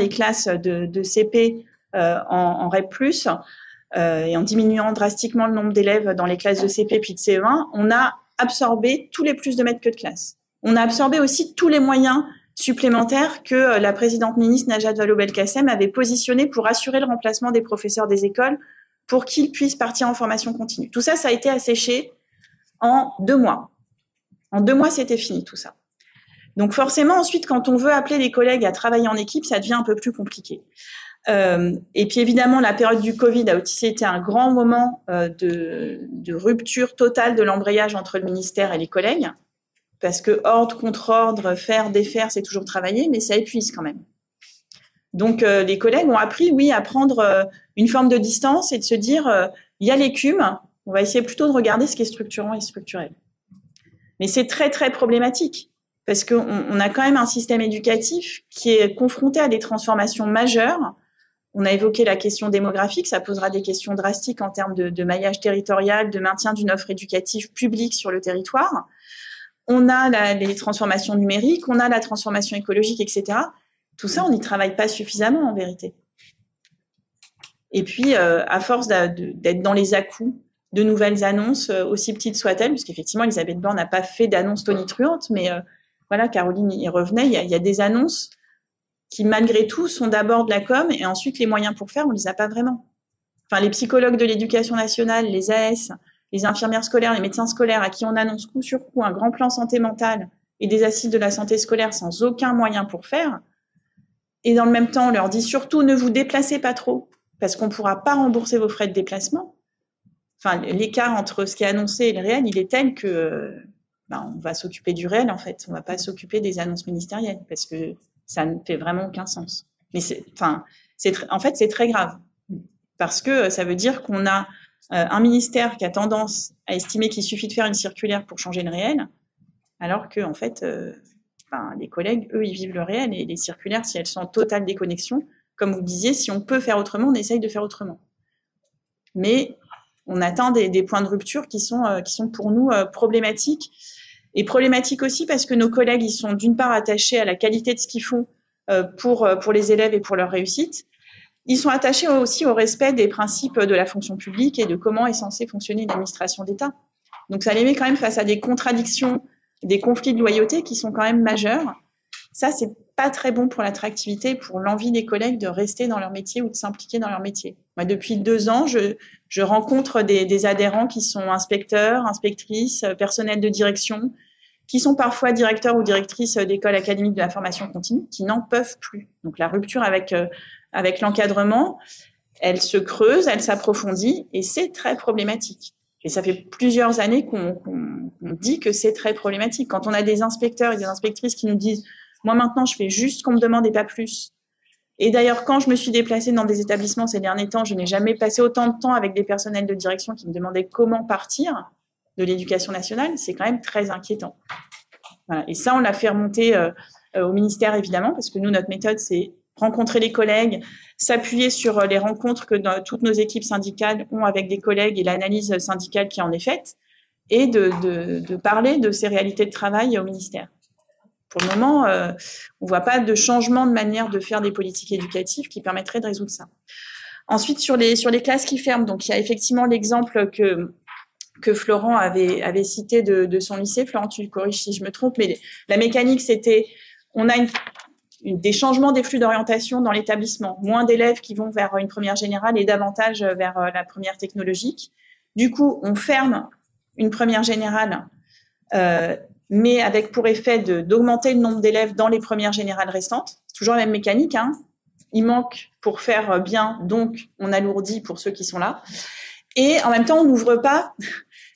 classes de CP en REP+, et en diminuant drastiquement le nombre d'élèves dans les classes de CP puis de CE1, on a absorbé tous les plus de maîtres que de classe. On a absorbé aussi tous les moyens supplémentaires que la présidente ministre Najat Vallaud-Belkacem avait positionnés pour assurer le remplacement des professeurs des écoles pour qu'ils puissent partir en formation continue. Tout ça, ça a été asséché en 2 mois. En 2 mois, c'était fini tout ça. Donc forcément, ensuite, quand on veut appeler les collègues à travailler en équipe, ça devient un peu plus compliqué. Et puis évidemment, la période du Covid a aussi été un grand moment de rupture totale de l'embrayage entre le ministère et les collègues, parce que ordre contre ordre, faire, défaire, c'est toujours travailler, mais ça épuise quand même. Donc les collègues ont appris, oui, à prendre une forme de distance et de se dire, il y a l'écume, on va essayer plutôt de regarder ce qui est structurant et structurel. Mais c'est très, très problématique, parce qu'on a quand même un système éducatif qui est confronté à des transformations majeures. On a évoqué la question démographique, ça posera des questions drastiques en termes de maillage territorial, de maintien d'une offre éducative publique sur le territoire. On a les transformations numériques, on a la transformation écologique, etc. Tout ça, on n'y travaille pas suffisamment en vérité. Et puis, à force d'être dans les à-coups de nouvelles annonces, aussi petites soient-elles, puisqu'effectivement, Elisabeth Borne n'a pas fait d'annonces tonitruantes, mais voilà, Caroline y revenait, il y a des annonces qui, malgré tout, sont d'abord de la com, et ensuite, les moyens pour faire, on ne les a pas vraiment. Enfin, les psychologues de l'éducation nationale, les AS, les infirmières scolaires, les médecins scolaires, à qui on annonce coup sur coup un grand plan santé mentale et des assises de la santé scolaire sans aucun moyen pour faire, et dans le même temps, on leur dit surtout ne vous déplacez pas trop, parce qu'on ne pourra pas rembourser vos frais de déplacement. Enfin, l'écart entre ce qui est annoncé et le réel, il est tel que on va s'occuper du réel, en fait. On ne va pas s'occuper des annonces ministérielles, parce que ça ne fait vraiment aucun sens. Mais en fait, c'est très grave, parce que ça veut dire qu'on a un ministère qui a tendance à estimer qu'il suffit de faire une circulaire pour changer le réel, alors que, en fait, les collègues, eux, ils vivent le réel, et les circulaires, si elles sont en totale déconnexion, comme vous disiez, si on peut faire autrement, on essaye de faire autrement. Mais on atteint des points de rupture qui sont pour nous problématiques. Et problématiques aussi parce que nos collègues, ils sont d'une part attachés à la qualité de ce qu'ils font pour les élèves et pour leur réussite. Ils sont attachés aussi au respect des principes de la fonction publique et de comment est censée fonctionner une administration d'État. Donc ça les met quand même face à des contradictions, des conflits de loyauté qui sont quand même majeurs. Ça, c'est pas très bon pour l'attractivité, pour l'envie des collègues de rester dans leur métier ou de s'impliquer dans leur métier. Moi, depuis 2 ans, je rencontre des adhérents qui sont inspecteurs, inspectrices, personnels de direction, qui sont parfois directeurs ou directrices d'écoles académiques de la formation continue, qui n'en peuvent plus. Donc la rupture avec l'encadrement, elle se creuse, elle s'approfondit, et c'est très problématique. Et ça fait plusieurs années qu'on dit que c'est très problématique. Quand on a des inspecteurs et des inspectrices qui nous disent « Moi, maintenant, je fais juste ce qu'on me demande et pas plus ». Et d'ailleurs, quand je me suis déplacée dans des établissements ces derniers temps, je n'ai jamais passé autant de temps avec des personnels de direction qui me demandaient comment partir de l'éducation nationale. C'est quand même très inquiétant. Voilà. Et ça, on l'a fait remonter au ministère, évidemment, parce que nous, notre méthode, c'est rencontrer les collègues, s'appuyer sur les rencontres que toutes nos équipes syndicales ont avec des collègues et l'analyse syndicale qui en est faite, et de parler de ces réalités de travail au ministère. Pour le moment, on ne voit pas de changement de manière de faire des politiques éducatives qui permettraient de résoudre ça. Ensuite, sur les classes qui ferment, donc il y a effectivement l'exemple que Florent avait cité de son lycée. Florent, tu corriges si je me trompe, mais la mécanique, c'était, on a des changements des flux d'orientation dans l'établissement, moins d'élèves qui vont vers une première générale et davantage vers la première technologique. Du coup, on ferme une première générale, mais avec pour effet d'augmenter le nombre d'élèves dans les premières générales restantes. C'est toujours la même mécanique, hein. Il manque pour faire bien, donc on alourdit pour ceux qui sont là. Et en même temps, on n'ouvre pas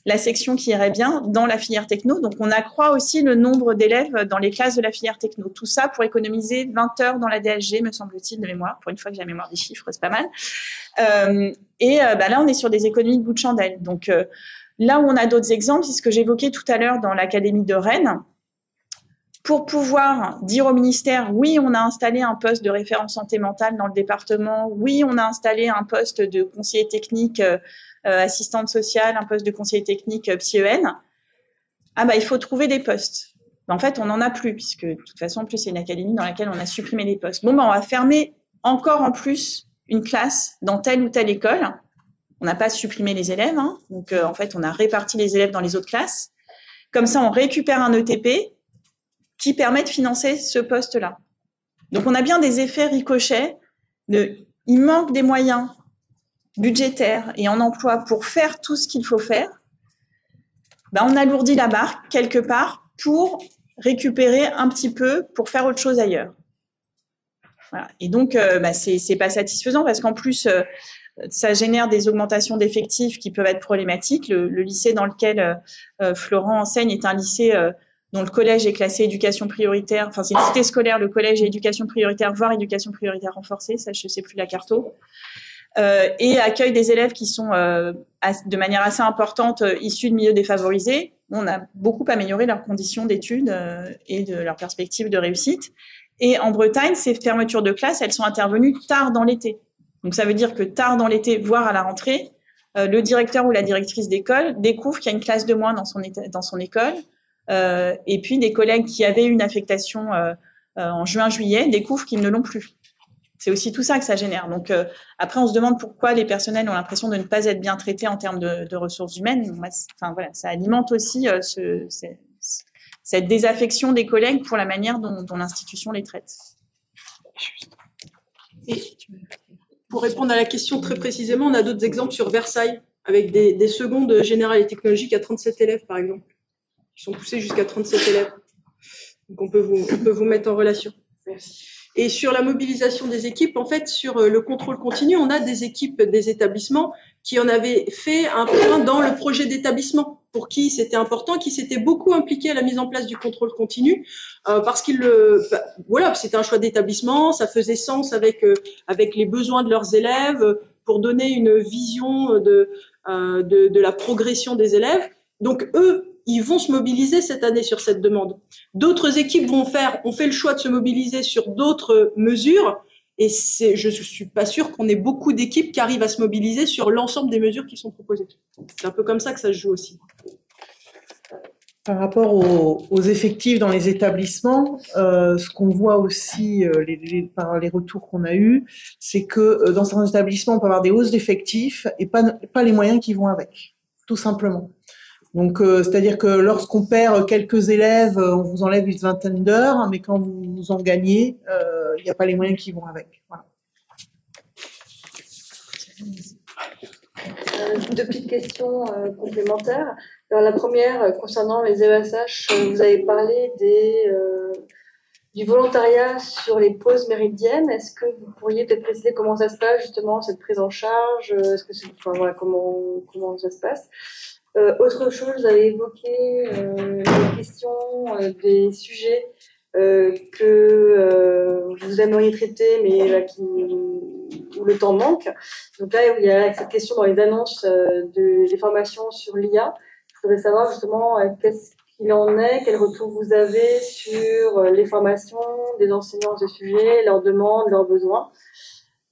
la section qui irait bien dans la filière techno. Donc, on accroît aussi le nombre d'élèves dans les classes de la filière techno. Tout ça pour économiser 20 heures dans la DSG, me semble-t-il, de mémoire. Pour une fois que j'ai la mémoire des chiffres, c'est pas mal. Là, on est sur des économies de bout de chandelle. Donc, là où on a d'autres exemples, c'est ce que j'évoquais tout à l'heure dans l'Académie de Rennes. Pour pouvoir dire au ministère, oui, on a installé un poste de référent santé mentale dans le département, oui, on a installé un poste de conseiller technique assistante sociale, un poste de conseiller technique psy-EN, il faut trouver des postes. En fait, on n'en a plus, puisque de toute façon, en plus, c'est une académie dans laquelle on a supprimé les postes. On va fermer encore en plus une classe dans telle ou telle école. On n'a pas supprimé les élèves, hein. Donc en fait, on a réparti les élèves dans les autres classes. Comme ça, on récupère un ETP qui permet de financer ce poste-là. Donc, on a bien des effets ricochets. Il manque des moyens budgétaires et en emploi pour faire tout ce qu'il faut faire. On alourdit la barque quelque part pour récupérer un petit peu pour faire autre chose ailleurs. Voilà. Et donc, c'est pas satisfaisant parce qu'en plus, ça génère des augmentations d'effectifs qui peuvent être problématiques. Le lycée dans lequel Florent enseigne est un lycée dont le collège est classé éducation prioritaire, enfin c'est une cité scolaire, le collège est éducation prioritaire, voire éducation prioritaire renforcée, ça je sais plus la carto, et accueille des élèves qui sont de manière assez importante issus de milieux défavorisés. On a beaucoup amélioré leurs conditions d'études et de leurs perspectives de réussite. Et en Bretagne, ces fermetures de classes, elles sont intervenues tard dans l'été. Donc ça veut dire que tard dans l'été, voire à la rentrée, le directeur ou la directrice d'école découvre qu'il y a une classe de moins dans son école. Et puis des collègues qui avaient une affectation en juin-juillet découvrent qu'ils ne l'ont plus. C'est aussi tout ça que ça génère. Donc après, on se demande pourquoi les personnels ont l'impression de ne pas être bien traités en termes de ressources humaines. Ça alimente aussi cette désaffection des collègues pour la manière dont l'institution les traite. Et pour répondre à la question très précisément, on a d'autres exemples sur Versailles, avec des secondes générales et technologiques à 37 élèves, par exemple. Ils sont poussés jusqu'à 37 élèves. Donc, on peut vous mettre en relation. Merci. Et sur la mobilisation des équipes, en fait, sur le contrôle continu, on a des équipes des établissements qui en avaient fait un point dans le projet d'établissement, pour qui c'était important, qui s'étaient beaucoup impliqués à la mise en place du contrôle continu, parce c'était un choix d'établissement, ça faisait sens avec les besoins de leurs élèves, pour donner une vision de la progression des élèves. Donc, eux, ils vont se mobiliser cette année sur cette demande. D'autres équipes ont fait le choix de se mobiliser sur d'autres mesures, et je suis pas sûre qu'on ait beaucoup d'équipes qui arrivent à se mobiliser sur l'ensemble des mesures qui sont proposées. C'est un peu comme ça que ça se joue aussi. Par rapport aux effectifs dans les établissements, ce qu'on voit aussi par les retours qu'on a eus, c'est que dans certains établissements, on peut avoir des hausses d'effectifs et pas les moyens qui vont avec, tout simplement. Donc, c'est-à-dire que lorsqu'on perd quelques élèves, on vous enlève une vingtaine d'heures, mais quand vous en gagnez, il n'y a pas les moyens qui vont avec. Voilà. Deux petites questions complémentaires. Alors, la première, concernant les ESH, vous avez parlé du volontariat sur les pauses méridiennes. Est-ce que vous pourriez peut-être préciser comment ça se passe, justement, cette prise en charge? Est-ce que enfin, voilà, comment ça se passe? Autre chose, vous avez évoqué la question des sujets que vous aimeriez traiter, mais là, où le temps manque. Donc là, il y a cette question dans les annonces des formations sur l'IA. Je voudrais savoir justement qu'est-ce qu'il en est, quel retour vous avez sur les formations des enseignants de ce sujet, leurs demandes, leurs besoins.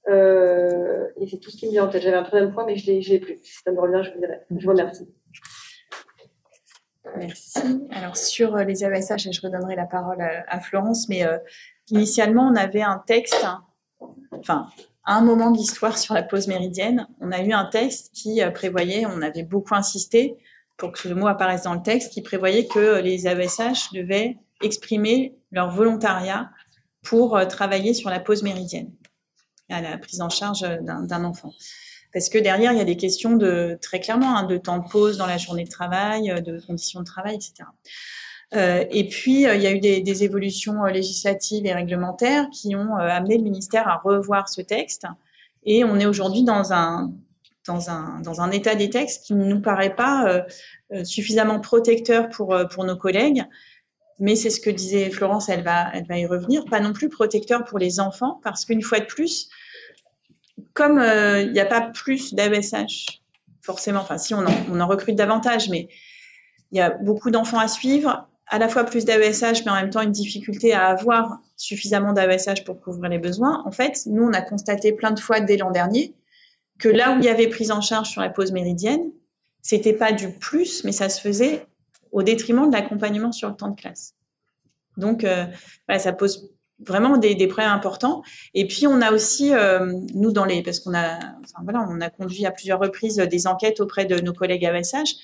Et c'est tout ce qui me vient en tête. J'avais un troisième point, mais je l'ai plus. Si ça me revient, je vous dirai. Je vous remercie. Merci. Alors, sur les AESH, je redonnerai la parole à Florence, mais initialement, on avait un texte, enfin, à un moment de l'histoire sur la pause méridienne, on a eu un texte qui prévoyait, on avait beaucoup insisté pour que ce mot apparaisse dans le texte, qui prévoyait que les AESH devaient exprimer leur volontariat pour travailler sur la pause méridienne, à la prise en charge d'un enfant. Parce que derrière, il y a des questions très clairement, de temps de pause dans la journée de travail, de conditions de travail, etc. Et puis, il y a eu des évolutions législatives et réglementaires qui ont amené le ministère à revoir ce texte. Et on est aujourd'hui dans un état des textes qui ne nous paraît pas suffisamment protecteur pour nos collègues. Mais c'est ce que disait Florence, elle va y revenir, pas non plus protecteur pour les enfants, parce qu'une fois de plus, comme il n'y a pas plus d'AESH, forcément, enfin si on en recrute davantage, mais il y a beaucoup d'enfants à suivre, à la fois plus d'AESH, mais en même temps une difficulté à avoir suffisamment d'AESH pour couvrir les besoins. En fait, nous, on a constaté plein de fois dès l'an dernier que là où il y avait prise en charge sur la pause méridienne, c'était pas du plus, mais ça se faisait au détriment de l'accompagnement sur le temps de classe. Donc, voilà, ça pose vraiment des problèmes importants. Et puis, on a aussi, nous, parce qu'on a, enfin, voilà, on a conduit à plusieurs reprises des enquêtes auprès de nos collègues AESH.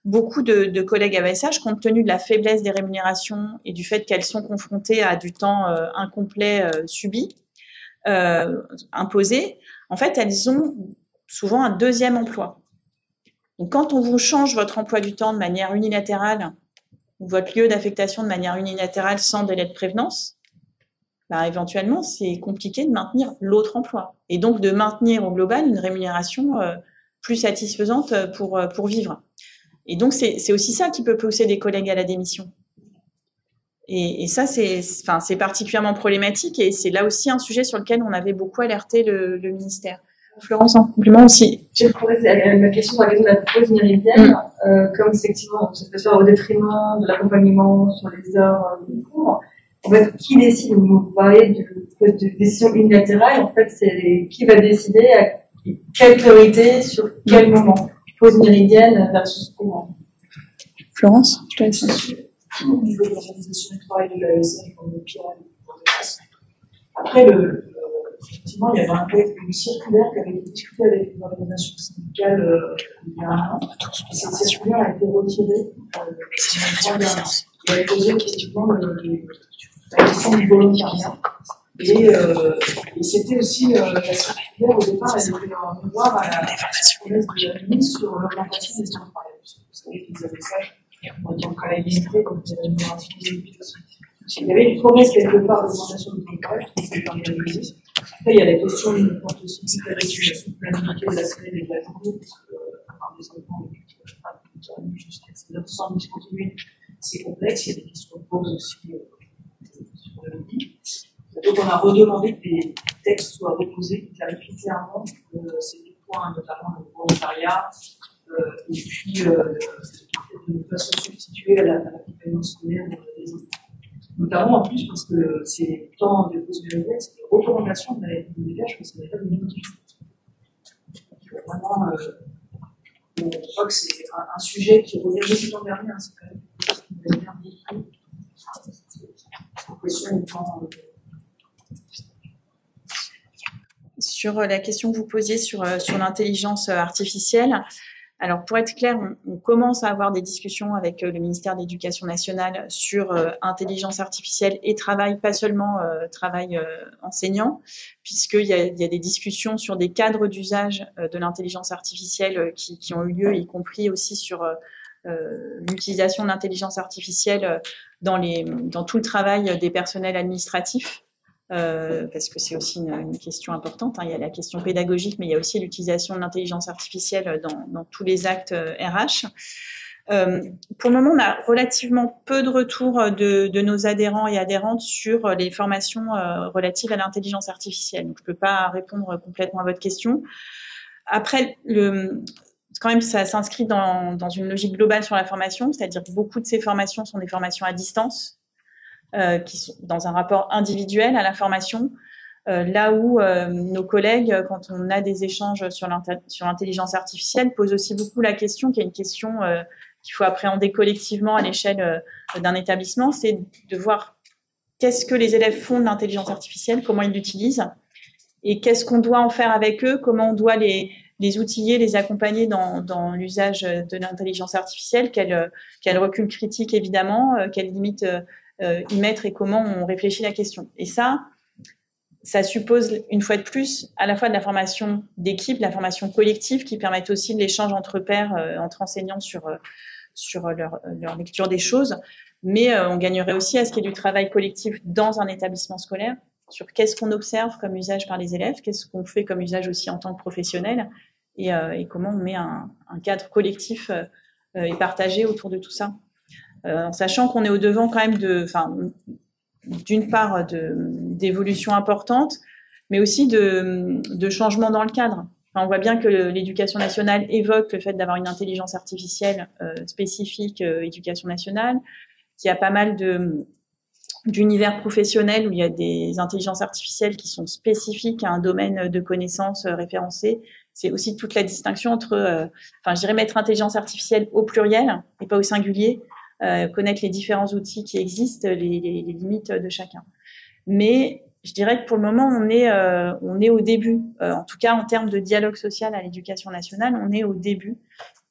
Beaucoup de collègues AESH, compte tenu de la faiblesse des rémunérations et du fait qu'elles sont confrontées à du temps incomplet subi, imposé, en fait, elles ont souvent un deuxième emploi. Donc, quand on vous change votre emploi du temps de manière unilatérale, ou votre lieu d'affectation de manière unilatérale sans délai de prévenance, bah, éventuellement, c'est compliqué de maintenir l'autre emploi. Et donc, de maintenir au global une rémunération plus satisfaisante pour vivre. Et donc, c'est aussi ça qui peut pousser des collègues à la démission. Et ça, c'est particulièrement problématique et c'est là aussi un sujet sur lequel on avait beaucoup alerté le ministère. Florence, en complément aussi. J'ai posé la question sur la pause méridienne, comme effectivement, ça peut se faire au détriment de l'accompagnement sur les heures de cours. En fait, qui décide? Vous parlez de décision unilatérale. En fait, c'est qui va décider à quelle priorité, sur quel moment? Pause méridienne versus cours. Florence, je te laisse. Au niveau de l'organisation du travail de l'AESH, comme le PIA, après, effectivement, il y avait une circulaire qui avait été discutée avec les organisations syndicales il y a un an. Cette circulaire a été retirée. Et elle posait effectivement la question du volontariat. Et c'était aussi la circulaire, au départ, elle était en miroir à la promesse de la ministre sur l'augmentation des temps de travail. Vous savez qu'ils avaient ça en tant que travail limité, comme des rémunérations limitées aussi. Il y avait une promesse quelque part d'augmentation du temps de travail qui s'est organisée. Après, il y a la question de la soutenabilité de la semaine et de la journée, parce que des enfants jusqu'à 7h sans discontinuer, c'est complexe. Il y a des questions de pause aussi sur le midi. Donc, on a redemandé que des textes soient reposés, qui clarifient clairement ces deux points, notamment le volontariat, et puis de ne pas se substituer à l'accompagnement scolaire des enfants. Notamment en plus parce que ces temps de pause méridienne, c'est des recommandations de la FNDH, mais ça n'est pas une notification. Vraiment, on voit que c'est un sujet qui revient depuis l'an dernier, c'est quand même quelque chose qui nous a bien vécu. C'est une question de temps. Sur la question que vous posiez sur l'intelligence artificielle, Alors, pour être clair, on commence à avoir des discussions avec le ministère de l'Éducation nationale sur intelligence artificielle et travail, pas seulement travail enseignant, puisqu'il y a des discussions sur des cadres d'usage de l'intelligence artificielle qui ont eu lieu, y compris aussi sur l'utilisation de l'intelligence artificielle dans tout le travail des personnels administratifs. Parce que c'est aussi une question importante. Il y a la question pédagogique, mais il y a aussi l'utilisation de l'intelligence artificielle dans tous les actes RH. Pour le moment, on a relativement peu de retours de nos adhérents et adhérentes sur les formations relatives à l'intelligence artificielle. Donc, je ne peux pas répondre complètement à votre question. Après, quand même, ça s'inscrit dans une logique globale sur la formation, c'est-à-dire que beaucoup de ces formations sont des formations à distance, qui sont dans un rapport individuel à la formation, là où nos collègues, quand on a des échanges sur l'intelligence artificielle, posent aussi beaucoup la question, qui est une question qu'il faut appréhender collectivement à l'échelle d'un établissement, c'est de voir qu'est-ce que les élèves font de l'intelligence artificielle, comment ils l'utilisent, et qu'est-ce qu'on doit en faire avec eux, comment on doit les outiller, les accompagner dans l'usage de l'intelligence artificielle, quel recul critique évidemment, quelles limites y mettre et comment on réfléchit la question. Et ça suppose, une fois de plus, à la fois de la formation d'équipe, la formation collective qui permettent aussi de l'échange entre pairs, entre enseignants sur leur lecture des choses. Mais on gagnerait aussi à ce qu'il y ait du travail collectif dans un établissement scolaire sur qu'est-ce qu'on observe comme usage par les élèves, qu'est-ce qu'on fait comme usage aussi en tant que professionnel et comment on met un cadre collectif et partagé autour de tout ça. En sachant qu'on est au devant quand même d'une part d'évolutions importantes, mais aussi de changements dans le cadre. Enfin, on voit bien que l'éducation nationale évoque le fait d'avoir une intelligence artificielle spécifique éducation nationale, qu'il y a pas mal d'univers professionnels où il y a des intelligences artificielles qui sont spécifiques à un domaine de connaissances référencé. C'est aussi toute la distinction entre, je dirais mettre intelligence artificielle au pluriel et pas au singulier, connaître les différents outils qui existent, les limites de chacun. Mais je dirais que pour le moment, on est au début. En tout cas, en termes de dialogue social à l'éducation nationale, on est au début.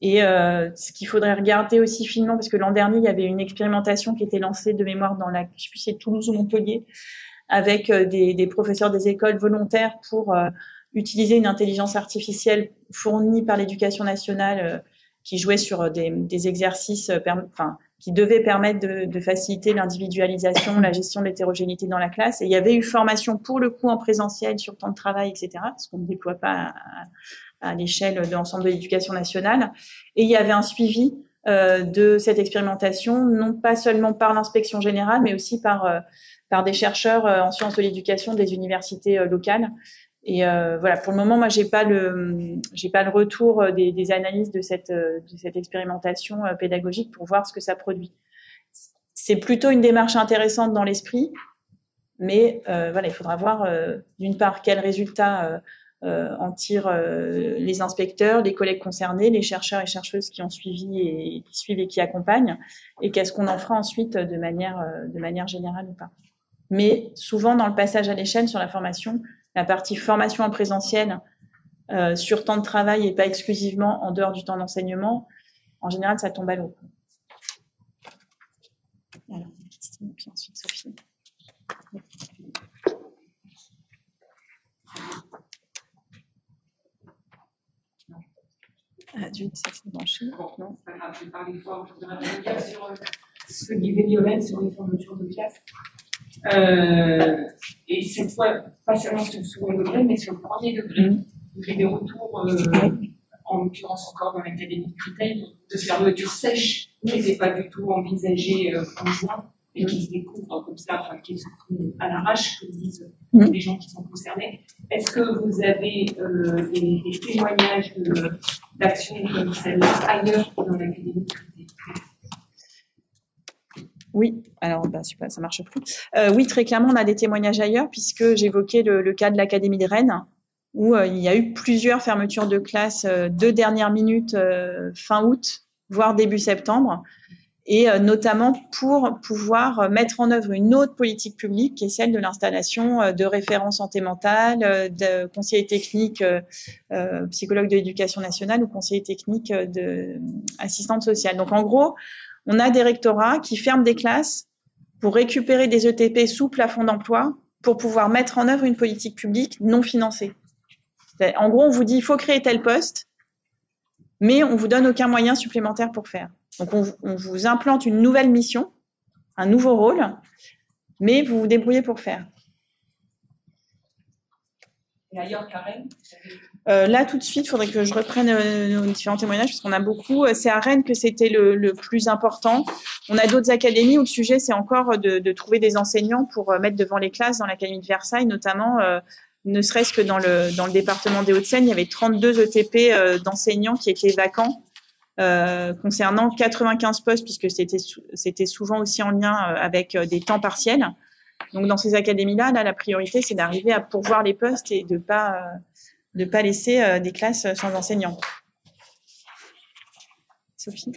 Et ce qu'il faudrait regarder aussi finement, parce que l'an dernier, il y avait une expérimentation qui était lancée de mémoire je sais plus si c'est Toulouse ou Montpellier, avec des professeurs des écoles volontaires pour utiliser une intelligence artificielle fournie par l'éducation nationale qui jouait sur des exercices qui devaient permettre de faciliter l'individualisation, la gestion de l'hétérogénéité dans la classe. Et il y avait eu formation pour le coup en présentiel sur temps de travail, etc., ce qu'on ne déploie pas à l'échelle de l'ensemble de l'éducation nationale. Et il y avait un suivi de cette expérimentation, non pas seulement par l'inspection générale, mais aussi par des chercheurs en sciences de l'éducation des universités locales. Et voilà, pour le moment, moi, j'ai pas le retour des analyses de cette expérimentation pédagogique pour voir ce que ça produit. C'est plutôt une démarche intéressante dans l'esprit, mais voilà, il faudra voir d'une part quels résultats en tirent les inspecteurs, les collègues concernés, les chercheurs et chercheuses qui ont suivi et qui suivent et qui accompagnent, et qu'est-ce qu'on en fera ensuite de manière générale ou pas. Mais souvent, dans le passage à l'échelle sur la formation, la partie formation en présentiel sur temps de travail et pas exclusivement en dehors du temps d'enseignement, en général, ça tombe à l'eau. Alors, Christine, puis ensuite Sophie. Ça s'est branché. Non, c'est pas grave, je vais parler fort. Je voudrais revenir sur ce que disait Violaine sur les fermetures de classe. Et cette fois, pas seulement sur le second degré, mais sur le premier degré. J'ai des retours, en l'occurrence encore dans l'académie de Créteil, de fermetures sèches qui n'étaient pas du tout envisagées en juin et qui se découvrent comme ça, enfin, qui se trouvent à l'arrache, comme disent les gens qui sont concernés. Est-ce que vous avez des témoignages d'actions comme celle-là ailleurs que dans l'académie de Créteil? Oui, alors super, ça marche plus. Oui, très clairement, on a des témoignages ailleurs, puisque j'évoquais le cas de l'Académie de Rennes, où il y a eu plusieurs fermetures de classes de dernière minute fin août, voire début septembre. et notamment pour pouvoir mettre en œuvre une autre politique publique qui est celle de l'installation de référents santé mentale, de conseillers techniques, psychologues de l'éducation nationale ou conseillers techniques de assistantes sociales. Donc en gros, on a des rectorats qui ferment des classes pour récupérer des ETP sous plafond d'emploi pour pouvoir mettre en œuvre une politique publique non financée. En gros, on vous dit il faut créer tel poste, mais on vous donne aucun moyen supplémentaire pour faire. Donc, on vous implante une nouvelle mission, un nouveau rôle, mais vous vous débrouillez pour faire. Et ailleurs, Karen? Là, tout de suite, il faudrait que je reprenne nos différents témoignages, parce qu'on a beaucoup. C'est à Rennes que c'était le plus important. On a d'autres académies où le sujet, c'est encore de trouver des enseignants pour mettre devant les classes dans l'Académie de Versailles, notamment, ne serait-ce que dans le département des Hauts-de-Seine, il y avait 32 ETP d'enseignants qui étaient vacants. Concernant 95 postes, puisque c'était souvent aussi en lien avec des temps partiels. Donc, dans ces académies-là, la priorité, c'est d'arriver à pourvoir les postes et de pas laisser des classes sans enseignants. Sophie?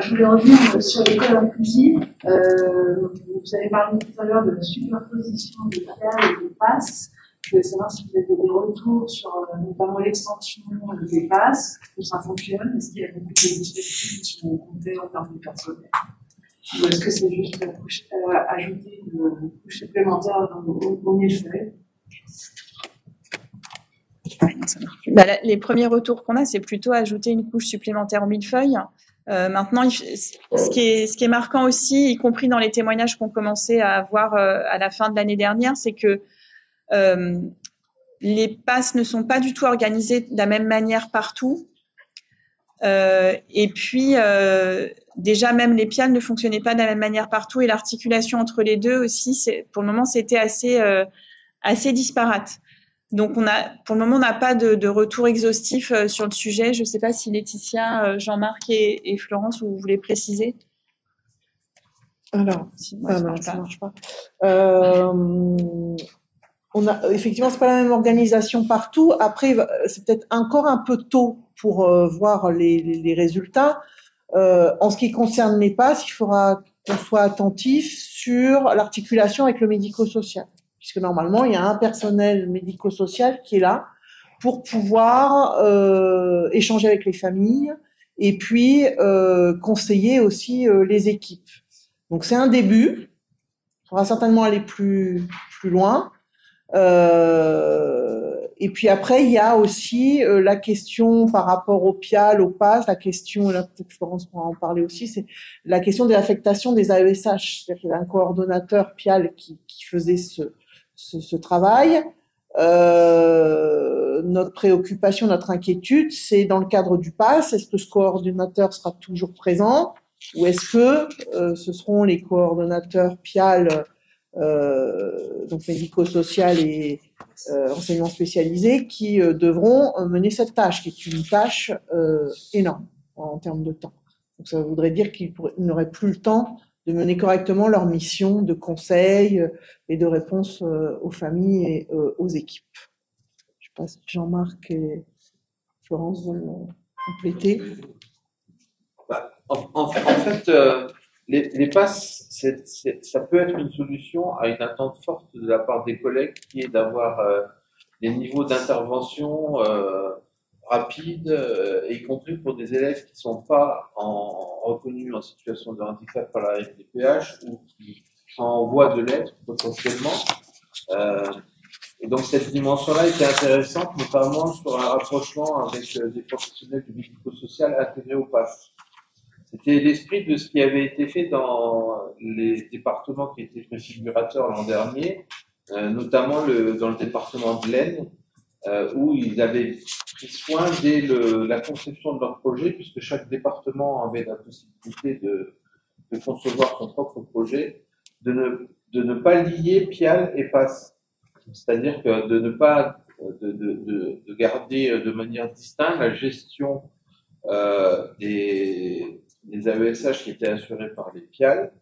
Je voulais revenir sur l'école inclusive. Vous avez parlé tout à l'heure de la superposition des PIAL et des PASS. Je voulais savoir si vous avez des retours sur notamment l'extension des PASS, où ça fonctionne. Est-ce qu'il y a beaucoup de dispositifs qui sont comptés en termes de personnel? Ou est-ce que c'est juste ajouter une couche supplémentaire au millefeuille? Les premiers retours qu'on a, c'est plutôt ajouter une couche supplémentaire au millefeuille. Maintenant, ce qui est marquant aussi, y compris dans les témoignages qu'on commençait à avoir à la fin de l'année dernière, c'est que les PASS ne sont pas du tout organisés de la même manière partout. Et puis, déjà, même les PIAL ne fonctionnaient pas de la même manière partout. Et l'articulation entre les deux aussi, pour le moment, c'était assez disparate. Donc, pour le moment, on n'a pas de retour exhaustif sur le sujet. Je ne sais pas si Laetitia, Jean-Marc et Florence, vous voulez préciser. Alors, ça marche pas. Effectivement, c'est pas la même organisation partout. Après, c'est peut-être encore un peu tôt pour voir les résultats. En ce qui concerne les PASS, il faudra qu'on soit attentif sur l'articulation avec le médico-social, puisque normalement, il y a un personnel médico-social qui est là pour pouvoir échanger avec les familles et puis conseiller aussi les équipes. Donc, c'est un début. Il faudra certainement aller plus loin. Et puis après, il y a aussi la question par rapport au PIAL, au PASS, la question, là peut-être Florence pourra en parler aussi, c'est la question de l'affectation des AESH. C'est-à-dire qu'il y a un coordonnateur PIAL qui faisait ce travail. Notre préoccupation, notre inquiétude, c'est dans le cadre du PASS, est-ce que ce coordonnateur sera toujours présent ou est-ce que ce seront les coordonnateurs PIAL donc médico-social et enseignement spécialisé qui devront mener cette tâche, qui est une tâche énorme en termes de temps. Donc ça voudrait dire qu'ils n'auraient plus le temps de mener correctement leur mission de conseil et de réponse aux familles et aux équipes. Je ne sais pas si Jean-Marc et Florence veulent compléter. En fait, les PASS, ça peut être une solution à une attente forte de la part des collègues qui est d'avoir des niveaux d'intervention rapides, y compris pour des élèves qui ne sont pas reconnus en situation de handicap par la FDPH ou qui sont en voie de l'être potentiellement. Et donc cette dimension-là était intéressante, notamment sur un rapprochement avec des professionnels du médico-social intégrés au PASS. C'était l'esprit de ce qui avait été fait dans les départements qui étaient préfigurateurs l'an dernier, notamment dans le département de l'Aisne, où ils avaient pris soin dès la conception de leur projet, puisque chaque département avait la possibilité de concevoir son propre projet, de ne pas lier PIAL et PASS. C'est-à-dire que de ne pas de garder de manière distincte la gestion des AESH qui étaient assurés par les PIAL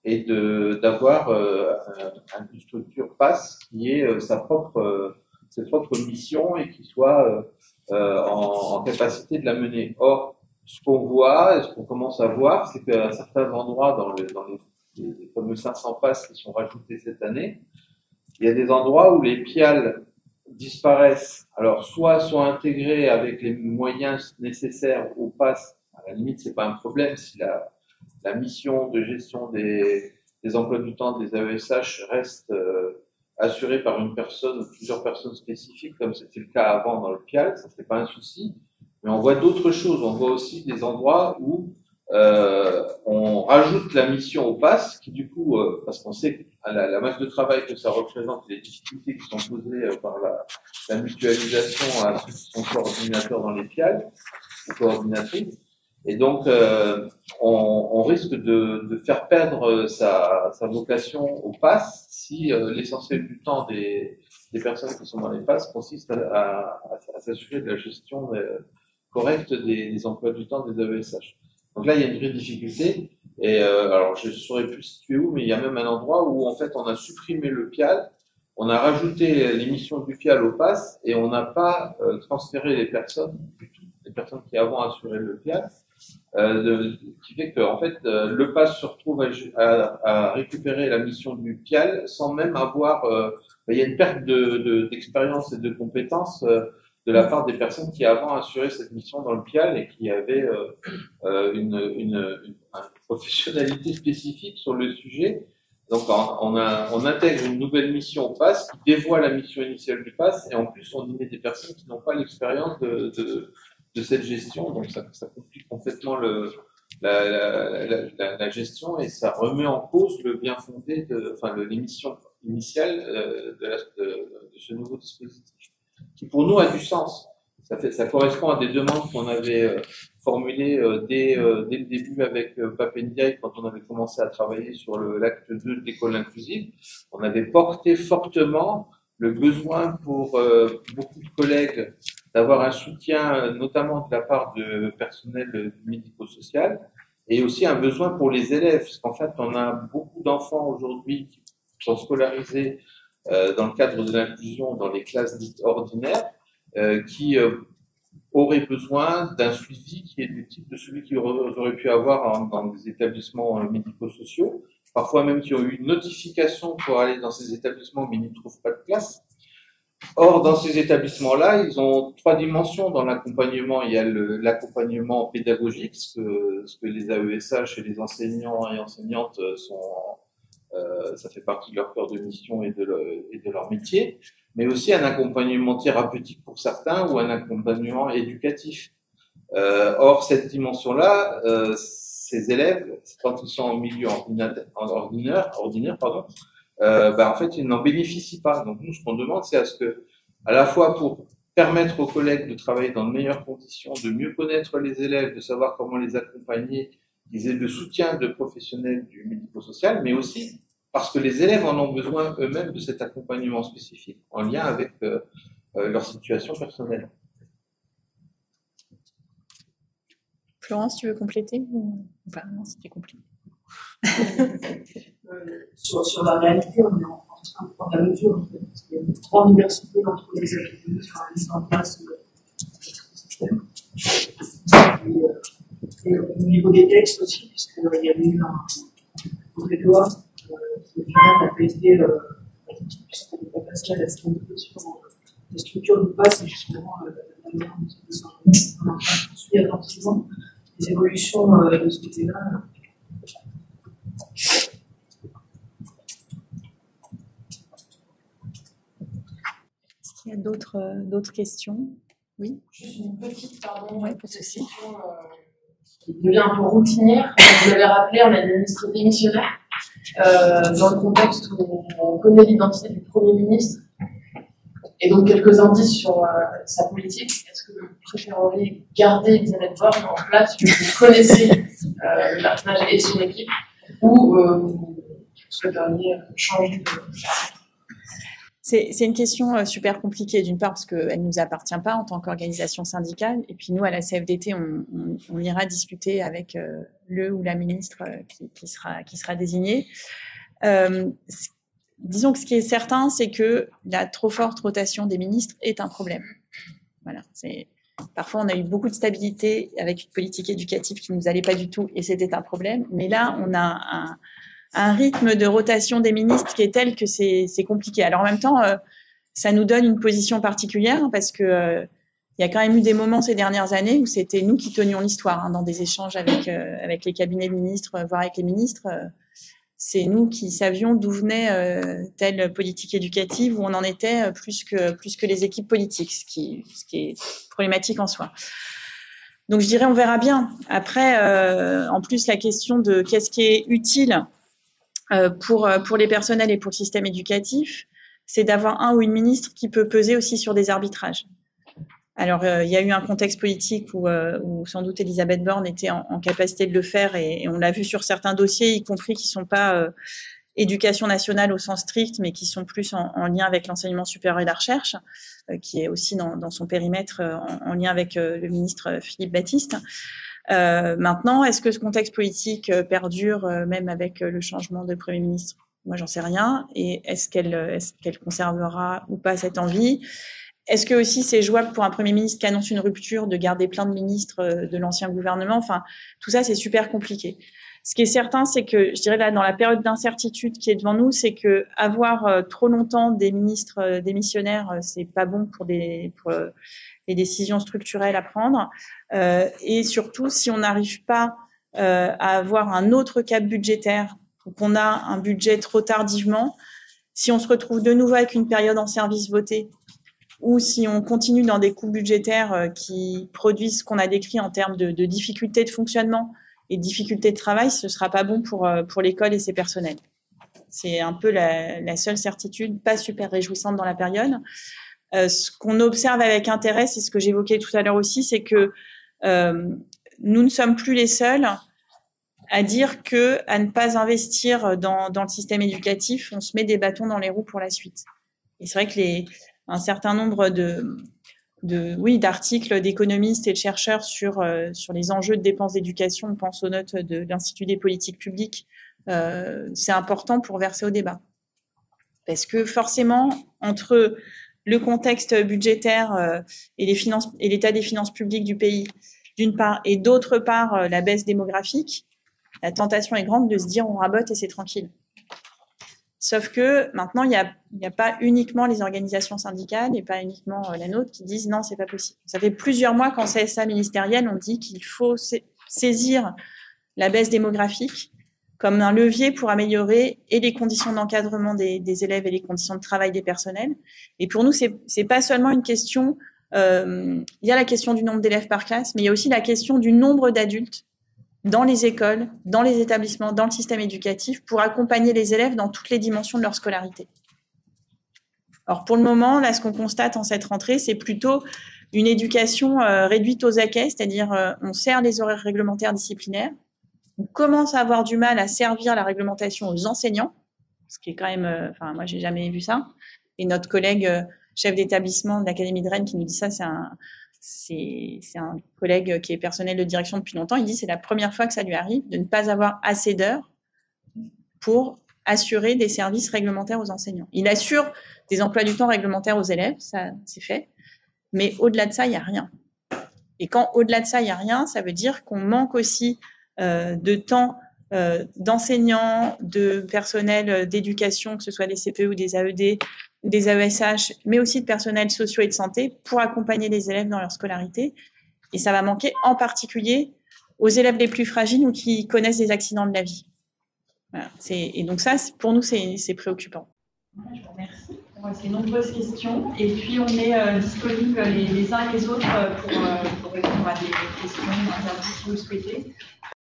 et d'avoir une structure PASS qui ait ses propres missions et qui soit en capacité de la mener. Or, ce qu'on voit, et ce qu'on commence à voir, c'est qu'à certains endroits, dans les fameux 500 passes qui sont rajoutés cette année, il y a des endroits où les piales disparaissent. Alors, soit sont intégrés avec les moyens nécessaires au pass. À la limite, c'est pas un problème si la mission de gestion des emplois du temps des AESH reste assurée par une personne ou plusieurs personnes spécifiques, comme c'était le cas avant dans le PIAL, ça c'est pas un souci. Mais on voit d'autres choses. On voit aussi des endroits où on rajoute la mission au pass, qui du coup, parce qu'on sait la masse de travail que ça représente, les difficultés qui sont posées par la mutualisation à ceux qui sont coordinateurs dans les PIAL, ou coordinatrices. Et donc, on risque de faire perdre sa vocation au pass si l'essentiel du temps des personnes qui sont dans les passes consiste à s'assurer de la gestion correcte des emplois du temps des AESH. Donc là, il y a une vraie difficulté. Et alors, je ne saurais plus situer où, mais il y a même un endroit où, en fait, on a supprimé le PIAL, on a rajouté les missions du PIAL au pass, et on n'a pas transféré les personnes qui avant assuraient le PIAL, qui fait que, en fait, le pass se retrouve à récupérer la mission du PIAL sans même avoir... il y a une perte d'expérience et de compétences de la part des personnes qui avant assuraient cette mission dans le PIAL et qui avaient une professionnalité spécifique sur le sujet. Donc on intègre une nouvelle mission au PASS qui dévoie la mission initiale du PASS, et en plus on y met des personnes qui n'ont pas l'expérience de cette gestion, donc ça complique complètement la gestion, et ça remet en cause le bien fondé les missions initiales de ce nouveau dispositif, qui pour nous a du sens. Ça correspond à des demandes qu'on avait formulées dès le début avec Papendiaï, quand on avait commencé à travailler sur l'acte 2 de l'école inclusive. On avait porté fortement le besoin pour beaucoup de collègues d'avoir un soutien, notamment de la part de personnel médico-social, et aussi un besoin pour les élèves, parce qu'en fait, on a beaucoup d'enfants aujourd'hui qui sont scolarisés dans le cadre de l'inclusion dans les classes dites ordinaires, qui auraient besoin d'un suivi qui est du type de celui qu'ils auraient pu avoir dans des établissements médico-sociaux, parfois même qui ont eu une notification pour aller dans ces établissements, mais ils n'y trouvent pas de place. Or, dans ces établissements-là, ils ont 3 dimensions dans l'accompagnement. Il y a l'accompagnement pédagogique, ce que les AESH et les enseignants et enseignantes ça fait partie de leur cœur de mission et de leur métier, mais aussi un accompagnement thérapeutique pour certains ou un accompagnement éducatif. Or, cette dimension-là, ces élèves, quand ils sont en milieu ordinaire, en fait, ils n'en bénéficient pas. Donc, nous, ce qu'on demande, c'est à la fois pour permettre aux collègues de travailler dans de meilleures conditions, de mieux connaître les élèves, de savoir comment les accompagner, qu'ils aient le soutien de professionnels du médico-social, mais aussi parce que les élèves en ont besoin eux-mêmes de cet accompagnement spécifique en lien avec leur situation personnelle. Florence, tu veux compléter ou pas? Non, c'était compliqué. Sur la réalité, on est en train de prendre la mesure, en fait, parce qu'il y a 3 universités entre les académies sur la mise en place de ce système. Et au niveau des textes aussi, puisqu'il y a eu un projet de loi qui n'a pas été passé à la CNP sur la structure du PASS et justement la manière dont on est en train de poursuivre attentivement les évolutions de ce côté-là. Est-ce qu'il y a d'autres questions? Oui. Juste une petite, pardon, ouais, pas de souci. Qui devient un peu routinière. Vous l'avez rappelé, on a des ministres démissionnaires dans le contexte où on connaît l'identité du Premier ministre et donc quelques indices sur sa politique. Est-ce que vous préféreriez garder Elisabeth Borne en place, que vous connaissez le personnage et son équipe, ou vous souhaiteriez changer de... C'est une question super compliquée, d'une part parce qu'elle ne nous appartient pas en tant qu'organisation syndicale, et puis nous, à la CFDT, on ira discuter avec le ou la ministre qui sera désignée. Disons que ce qui est certain, c'est que la trop forte rotation des ministres est un problème. Voilà, Parfois, on a eu beaucoup de stabilité avec une politique éducative qui ne nous allait pas du tout et c'était un problème. Mais là, on a un rythme de rotation des ministres qui est tel que c'est compliqué. Alors en même temps, ça nous donne une position particulière parce que il y a quand même eu des moments ces dernières années où c'était nous qui tenions l'histoire dans des échanges avec les cabinets de ministres, voire avec les ministres. C'est nous qui savions d'où venait telle politique éducative, où on en était plus que les équipes politiques, ce qui est problématique en soi. Donc je dirais on verra bien. Après, en plus la question de qu'est-ce qui est utile pour les personnels et pour le système éducatif, c'est d'avoir un ou une ministre qui peut peser aussi sur des arbitrages. Alors, il y a eu un contexte politique où sans doute Elisabeth Borne était en capacité de le faire et on l'a vu sur certains dossiers, y compris qui sont pas éducation nationale au sens strict, mais qui sont plus en lien avec l'enseignement supérieur et la recherche, qui est aussi dans son périmètre en lien avec le ministre Philippe Baptiste. Maintenant, est-ce que ce contexte politique perdure même avec le changement de Premier ministre? Moi, j'en sais rien. Et est-ce qu'elle conservera ou pas cette envie? Est-ce que aussi c'est jouable pour un Premier ministre qui annonce une rupture de garder plein de ministres de l'ancien gouvernement? Enfin, tout ça, c'est super compliqué. Ce qui est certain, c'est que, je dirais là, dans la période d'incertitude qui est devant nous, c'est que avoir trop longtemps des ministres démissionnaires, c'est pas bon pour les décisions structurelles à prendre. Et surtout, si on n'arrive pas à avoir un autre cap budgétaire, ou qu'on a un budget trop tardivement, si on se retrouve de nouveau avec une période en service votée, ou si on continue dans des coûts budgétaires qui produisent ce qu'on a décrit en termes de difficultés de fonctionnement et de difficultés de travail, ce sera pas bon pour l'école et ses personnels. C'est un peu la seule certitude, pas super réjouissante dans la période. Ce qu'on observe avec intérêt, c'est ce que j'évoquais tout à l'heure aussi, c'est que nous ne sommes plus les seuls à dire que à ne pas investir dans le système éducatif, on se met des bâtons dans les roues pour la suite. Et c'est vrai que un certain nombre d'articles d'économistes et de chercheurs sur les enjeux de dépenses d'éducation, on pense aux notes de l'Institut des politiques publiques, c'est important pour verser au débat. Parce que forcément, entre le contexte budgétaire et l'état des finances publiques du pays, d'une part, et d'autre part, la baisse démographique, la tentation est grande de se dire on rabote et c'est tranquille. Sauf que maintenant, il n'y a pas uniquement les organisations syndicales et pas uniquement la nôtre qui disent non, c'est pas possible. Ça fait plusieurs mois qu'en CSA ministériel, on dit qu'il faut saisir la baisse démographique comme un levier pour améliorer et les conditions d'encadrement des élèves et les conditions de travail des personnels. Et pour nous, c'est pas seulement une question, il y a la question du nombre d'élèves par classe, mais il y a aussi la question du nombre d'adultes dans les écoles, dans les établissements, dans le système éducatif, pour accompagner les élèves dans toutes les dimensions de leur scolarité. Alors pour le moment, là, ce qu'on constate en cette rentrée, c'est plutôt une éducation réduite aux acquets, c'est-à-dire on sert les horaires réglementaires disciplinaires, on commence à avoir du mal à servir la réglementation aux enseignants, ce qui est quand même, moi j'ai jamais vu ça, et notre collègue chef d'établissement de l'Académie de Rennes qui nous dit ça, c'est un collègue qui est personnel de direction depuis longtemps. Il dit c'est la première fois que ça lui arrive de ne pas avoir assez d'heures pour assurer des services réglementaires aux enseignants. Il assure des emplois du temps réglementaires aux élèves, ça c'est fait, mais au-delà de ça, il n'y a rien. Et quand au-delà de ça, il n'y a rien, ça veut dire qu'on manque aussi de temps d'enseignants, de personnel d'éducation, que ce soit des CPE ou des AED, des AESH, mais aussi de personnel sociaux et de santé pour accompagner les élèves dans leur scolarité. Et ça va manquer en particulier aux élèves les plus fragiles ou qui connaissent des accidents de la vie. Voilà. Et donc ça, pour nous, c'est préoccupant. Je vous remercie pour ces nombreuses questions. Et puis, on est disponibles les uns et les autres pour répondre à des questions, à des interviews si vous le souhaitez.